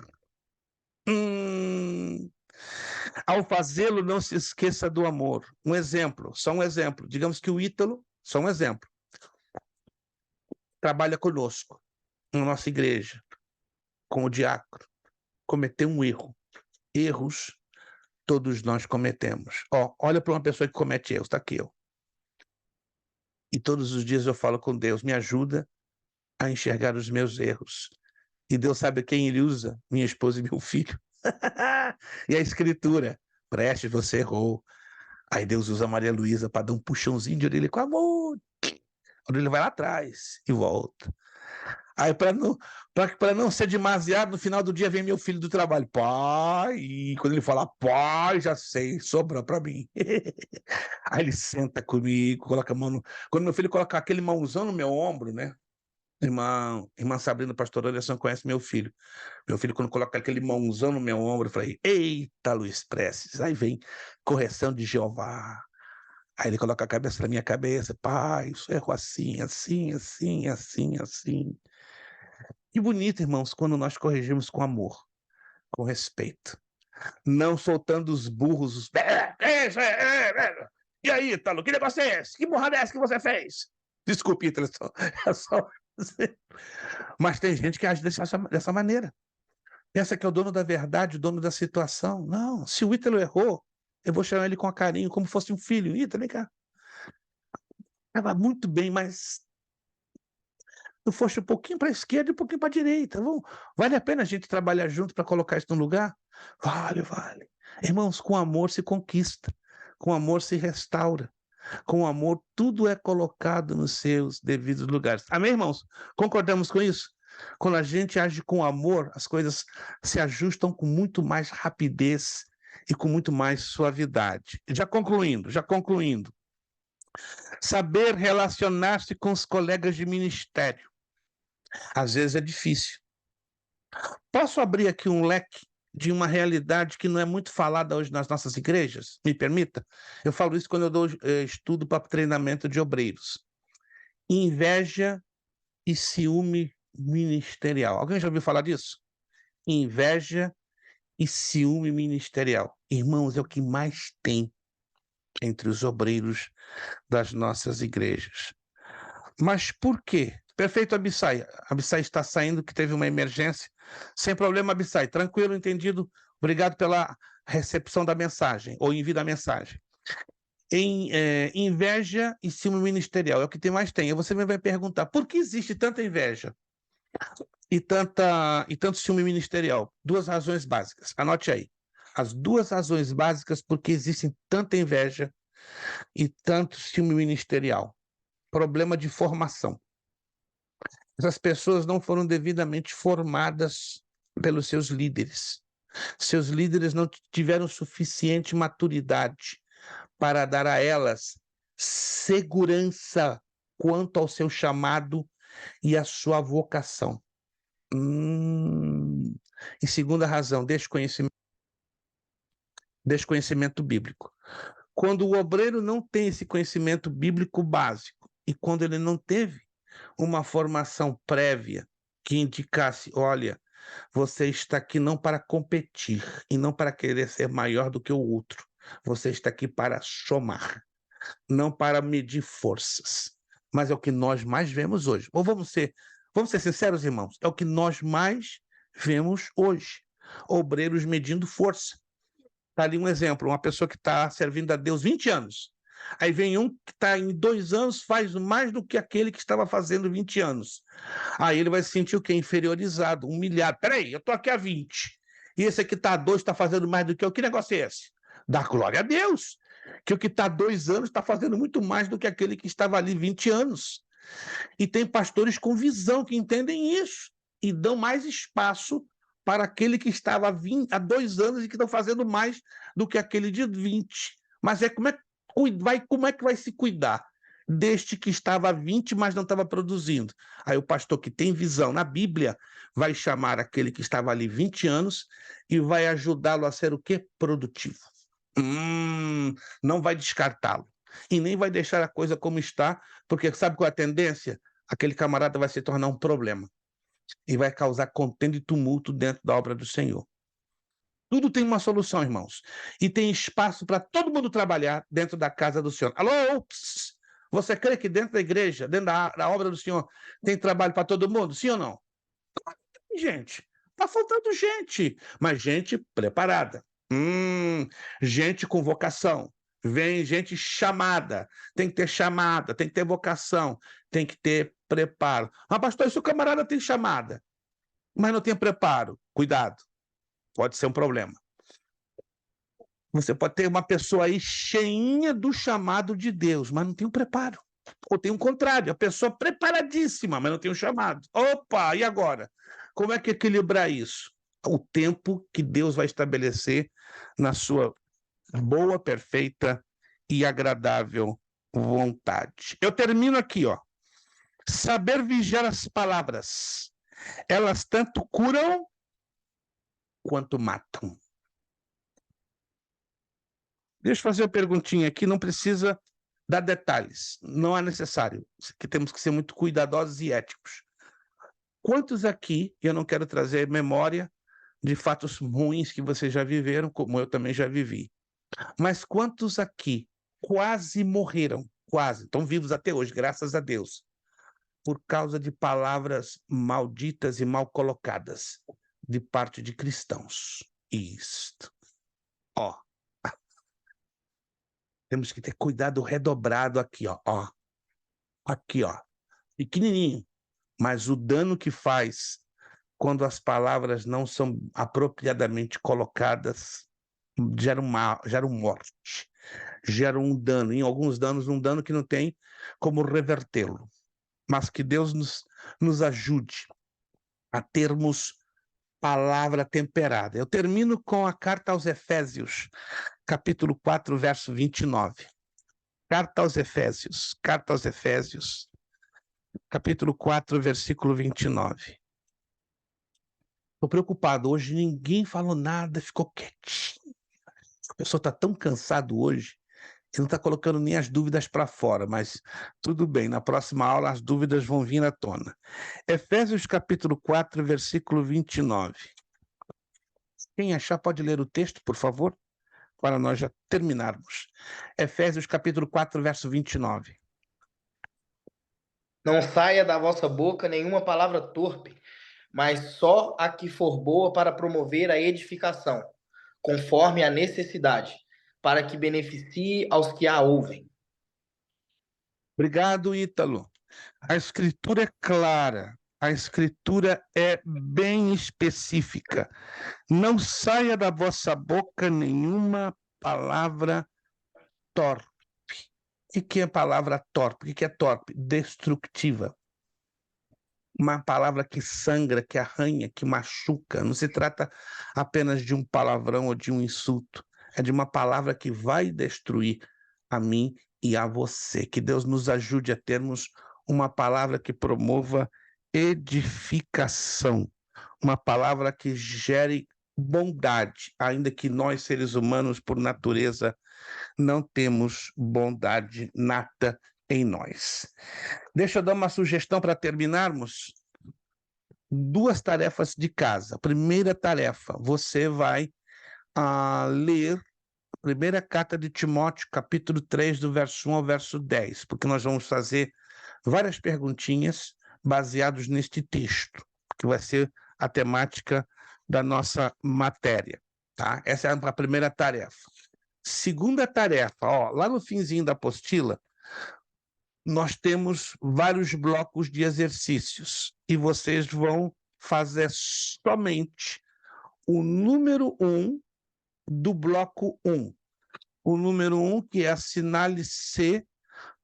Ao fazê-lo, não se esqueça do amor. Um exemplo, só um exemplo. Digamos que o Ítalo, só um exemplo, trabalha conosco, na nossa igreja, com o diácono, cometeu um erro. Erros todos nós cometemos. Olha para uma pessoa que comete erros, está aqui eu. E todos os dias eu falo com Deus, me ajuda a enxergar os meus erros. E Deus sabe quem ele usa? Minha esposa e meu filho. E a escritura, Prestes, você errou. Aí Deus usa a Maria Luísa para dar um puxãozinho de orelha com amor. Quando ele vai lá atrás e volta. Aí, para não ser demasiado, no final do dia vem meu filho do trabalho. Pai, e quando ele fala, pai, já sei, sobrou para mim. Aí ele senta comigo, coloca a mão no... Quando meu filho coloca aquele mãozão no meu ombro, né? Irmã Sabrina, pastor Anderson, conhece meu filho. Meu filho, quando coloca aquele mãozão no meu ombro, eu falei, eita, Luiz Prestes. Aí vem correção de Jeová. Aí ele coloca a cabeça na minha cabeça. Pai, isso errou assim, assim, assim, assim, assim. Que bonito, irmãos, quando nós corrigimos com amor, com respeito. Não soltando os burros. E aí, Italo, que negócio é esse? Que burrada é essa que você fez? Desculpe, Italo, é só... Mas tem gente que age dessa maneira. Pensa que é o dono da verdade, o dono da situação. Não, se o Ítalo errou, eu vou chamar ele com carinho, como fosse um filho. Ítalo, vem cá. Estava muito bem, mas tu foste um pouquinho para a esquerda e um pouquinho para a direita. Vale a pena a gente trabalhar junto para colocar isso no lugar? Vale. Irmãos, com amor se conquista, com amor se restaura. Com amor, tudo é colocado nos seus devidos lugares. Amém, irmãos? Concordamos com isso? Quando a gente age com amor, as coisas se ajustam com muito mais rapidez e com muito mais suavidade. Já concluindo. Saber relacionar-se com os colegas de ministério. Às vezes é difícil. Posso abrir aqui um leque de uma realidade que não é muito falada hoje nas nossas igrejas? Me permita? Eu falo isso quando eu dou estudo para treinamento de obreiros. Inveja e ciúme ministerial. Alguém já ouviu falar disso? Inveja e ciúme ministerial. Irmãos, é o que mais tem entre os obreiros das nossas igrejas. Mas por quê? Perfeito, Abissai. Abissai está saindo, que teve uma emergência. Sem problema, Abissai. Tranquilo, entendido. Obrigado pela recepção da mensagem, ou envio da mensagem. Inveja e ciúme ministerial é o que mais tem. E você me vai perguntar, por que existe tanta inveja e tanto ciúme ministerial? Duas razões básicas. Anote aí. As duas razões básicas por que existe tanta inveja e tanto ciúme ministerial. Problema de formação. Essas pessoas não foram devidamente formadas pelos seus líderes. Seus líderes não tiveram suficiente maturidade para dar a elas segurança quanto ao seu chamado e à sua vocação. E segunda razão, desconhecimento bíblico. Quando o obreiro não tem esse conhecimento bíblico básico e quando ele não teve uma formação prévia que indicasse, olha, você está aqui não para competir e não para querer ser maior do que o outro. Você está aqui para somar, não para medir forças. Mas é o que nós mais vemos hoje. Ou vamos ser sinceros, irmãos, é o que nós mais vemos hoje. Obreiros medindo força. Está ali um exemplo, uma pessoa que está servindo a Deus 20 anos. Aí vem um que está em 2 anos, faz mais do que aquele que estava fazendo 20 anos. Aí ele vai se sentir o quê? Inferiorizado, humilhado. Peraí, eu estou aqui há 20. E esse aqui está há 2, está fazendo mais do que eu. Que negócio é esse? Dá glória a Deus. Que o que está há 2 anos está fazendo muito mais do que aquele que estava ali 20 anos. E tem pastores com visão que entendem isso e dão mais espaço para aquele que estava há 2 anos e que estão fazendo mais do que aquele de 20. Mas como é que vai se cuidar deste que estava há 20, mas não estava produzindo? Aí o pastor que tem visão na Bíblia vai chamar aquele que estava ali 20 anos e vai ajudá-lo a ser o quê? Produtivo. Não vai descartá-lo. E nem vai deixar a coisa como está, porque sabe qual é a tendência? Aquele camarada vai se tornar um problema e vai causar contenda e tumulto dentro da obra do Senhor. Tudo tem uma solução, irmãos. E tem espaço para todo mundo trabalhar dentro da casa do Senhor. Alô? Você crê que dentro da igreja, dentro da obra do Senhor, tem trabalho para todo mundo? Sim ou não? Gente, está faltando gente, mas gente preparada. Gente com vocação. Vem gente chamada. Tem que ter chamada, tem que ter vocação, tem que ter preparo. Mas, pastor, se o camarada tem chamada, mas não tem preparo, cuidado. Pode ser um problema. Você pode ter uma pessoa aí cheinha do chamado de Deus, mas não tem o preparo. Ou tem o contrário, a pessoa preparadíssima, mas não tem o chamado. Opa, e agora? Como é que equilibrar isso? O tempo que Deus vai estabelecer na sua boa, perfeita e agradável vontade. Eu termino aqui, ó. Saber vigiar as palavras. Elas tanto curam quanto matam. Deixa eu fazer uma perguntinha aqui, não precisa dar detalhes, não é necessário, que temos que ser muito cuidadosos e éticos. Quantos aqui, eu não quero trazer memória de fatos ruins que vocês já viveram, como eu também já vivi, mas quantos aqui quase morreram, estão vivos até hoje, graças a Deus, por causa de palavras malditas e mal colocadas de parte de cristãos? Isto. Ó. Temos que ter cuidado redobrado aqui, ó. Aqui, ó. Pequenininho. Mas o dano que faz quando as palavras não são apropriadamente colocadas geram morte, geram um dano, em alguns danos, um dano que não tem como revertê-lo. Mas que Deus nos ajude a termos palavra temperada. Eu termino com a carta aos Efésios, capítulo 4, verso 29. Carta aos Efésios, capítulo 4, versículo 29. Estou preocupado, hoje ninguém falou nada, ficou quietinho. A pessoa está tão cansado hoje que não está colocando nem as dúvidas para fora, mas tudo bem, na próxima aula as dúvidas vão vir à tona. Efésios capítulo 4, versículo 29. Quem achar pode ler o texto, por favor, para nós já terminarmos. Efésios capítulo 4, verso 29. Não saia da vossa boca nenhuma palavra torpe, mas só a que for boa para promover a edificação, conforme a necessidade, para que beneficie aos que a ouvem. Obrigado, Ítalo. A escritura é clara, a escritura é bem específica. Não saia da vossa boca nenhuma palavra torpe. O que é palavra torpe? O que é torpe? Destrutiva. Uma palavra que sangra, que arranha, que machuca. Não se trata apenas de um palavrão ou de um insulto. É de uma palavra que vai destruir a mim e a você. Que Deus nos ajude a termos uma palavra que promova edificação. Uma palavra que gere bondade, ainda que nós, seres humanos, por natureza, não temos bondade nata em nós. Deixa eu dar uma sugestão para terminarmos. 2 tarefas de casa. Primeira tarefa, você vai ler a primeira carta de Timóteo, capítulo 3, do verso 1 ao verso 10, porque nós vamos fazer várias perguntinhas baseadas neste texto, que vai ser a temática da nossa matéria, tá? Essa é a primeira tarefa. Segunda tarefa, lá no finzinho da apostila, nós temos vários blocos de exercícios e vocês vão fazer somente o número 1 do bloco 1. O número 1, que é assinale C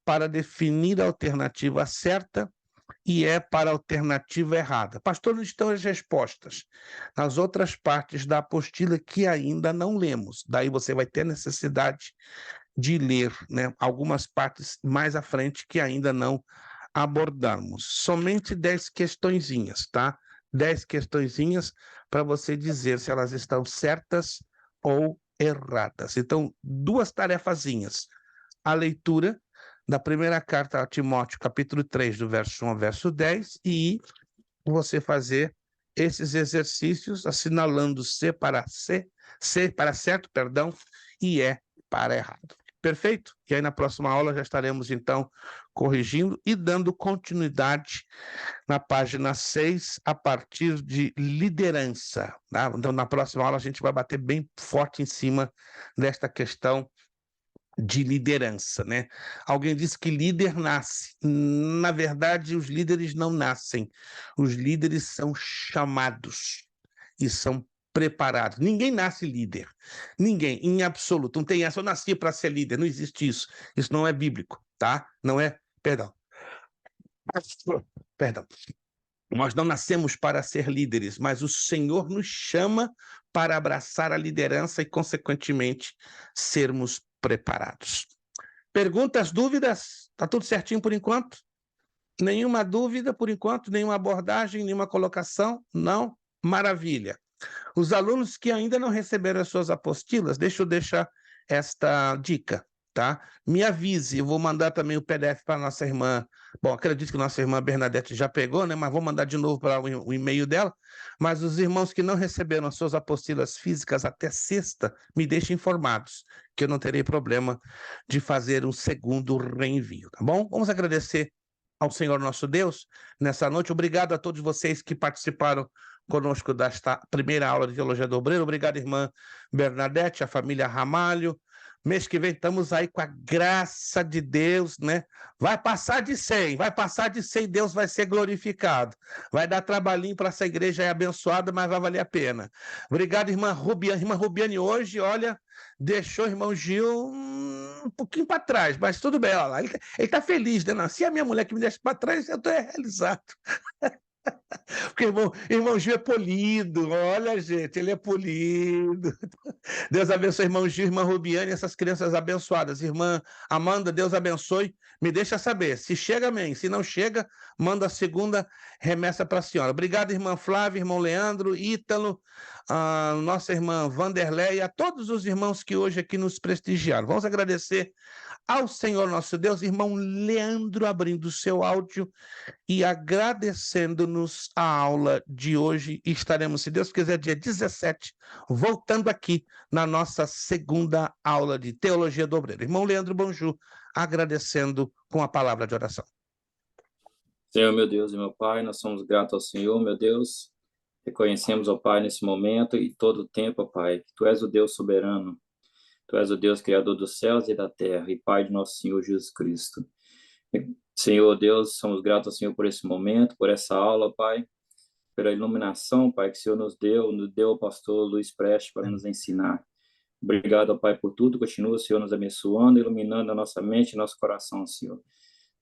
para definir a alternativa certa e E para a alternativa errada. Pastor, onde estão as respostas? Nas outras partes da apostila que ainda não lemos. Daí você vai ter necessidade de ler, né, algumas partes mais à frente que ainda não abordamos. Somente 10 questõezinhas, tá? 10 questõezinhas para você dizer se elas estão certas ou erradas. Então, 2 tarefazinhas. A leitura da primeira carta a Timóteo, capítulo 3, do verso 1 ao verso 10, e você fazer esses exercícios assinalando C para certo, e E para errado. Perfeito? E aí na próxima aula já estaremos então corrigindo e dando continuidade na página 6 a partir de liderança, tá? Então na próxima aula a gente vai bater bem forte em cima desta questão de liderança, né? Alguém disse que líder nasce. Na verdade, os líderes não nascem. Os líderes são chamados e são preparados. Ninguém nasce líder. Ninguém, em absoluto. Não tem essa, eu nasci para ser líder. Não existe isso. Isso não é bíblico, tá? Não é, perdão. Nós não nascemos para ser líderes, mas o Senhor nos chama para abraçar a liderança e, consequentemente, sermos preparados. Perguntas, dúvidas? Tá tudo certinho por enquanto? Nenhuma dúvida por enquanto? Nenhuma abordagem, nenhuma colocação? Não? Maravilha. Os alunos que ainda não receberam as suas apostilas, deixa eu deixar esta dica, tá? Me avise, eu vou mandar também o PDF para nossa irmã. Bom, acredito que nossa irmã Bernadette já pegou, né? Mas vou mandar de novo para o e-mail dela. Mas os irmãos que não receberam as suas apostilas físicas até sexta, me deixem informados, que eu não terei problema de fazer um segundo reenvio, tá bom? Vamos agradecer ao Senhor nosso Deus nessa noite. Obrigado a todos vocês que participaram conosco desta primeira aula de Teologia do Obreiro. Obrigado, irmã Bernadette, a família Ramalho, Mês que vem estamos aí com a graça de Deus, né? Vai passar de 100, Deus vai ser glorificado. Vai dar trabalhinho para essa igreja aí abençoada, mas vai valer a pena. Obrigado, irmã Rubiane. Irmã Rubiane hoje, olha, deixou o irmão Gil um pouquinho para trás, mas tudo bem, olha lá. Ele está feliz, né? Se a minha mulher que me deixa para trás, eu estou realizado. Porque irmão Gil é polido, olha, gente, ele é polido. Deus abençoe, irmão Gil, irmã Rubiane, essas crianças abençoadas. Irmã Amanda, Deus abençoe. Me deixa saber, se chega, amém. Se não chega, manda a segunda remessa para a senhora. Obrigado, irmã Flávia, irmão Leandro, Ítalo, nossa irmã Vanderleia, a todos os irmãos que hoje aqui nos prestigiaram. Vamos agradecer ao Senhor nosso Deus, irmão Leandro, abrindo o seu áudio e agradecendo-nos a aula de hoje. E estaremos, se Deus quiser, dia 17, voltando aqui na nossa segunda aula de Teologia do Obreiro. Irmão Leandro Bonjú, agradecendo com a palavra de oração. Senhor, meu Deus e meu Pai, nós somos gratos ao Senhor, meu Deus. Reconhecemos, ó Pai, nesse momento e todo o tempo, ó Pai, que Tu és o Deus soberano. Tu és o Deus criador dos céus e da terra e Pai de nosso Senhor Jesus Cristo. Senhor Deus, somos gratos ao Senhor por esse momento, por essa aula, Pai, pela iluminação, Pai, que o Senhor nos deu o pastor Luiz Preste para nos ensinar. Obrigado, Pai, por tudo. Continua, Senhor, nos abençoando, iluminando a nossa mente e nosso coração, Senhor.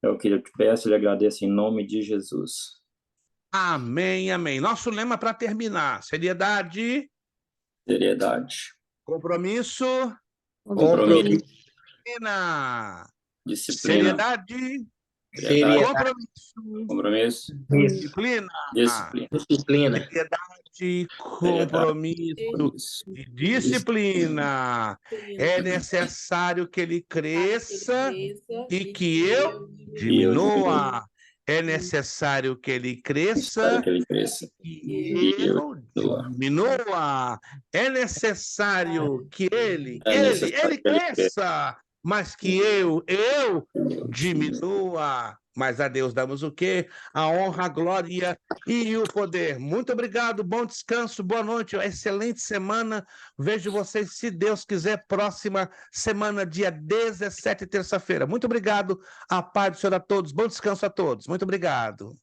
É o que eu te peço e lhe agradeço em nome de Jesus. Amém, amém. Nosso lema para terminar: seriedade, compromisso, disciplina. Seriedade, compromisso, disciplina. Seriedade, compromisso e disciplina. É necessário que ele cresça e que eu diminua. É necessário que ele cresça e eu diminua. É necessário que ele cresça, mas que eu diminua. Mas a Deus damos o quê? A honra, a glória e o poder. Muito obrigado, bom descanso, boa noite, excelente semana. Vejo vocês, se Deus quiser, próxima semana, dia 17, terça-feira. Muito obrigado, a paz do Senhor a todos, bom descanso a todos. Muito obrigado.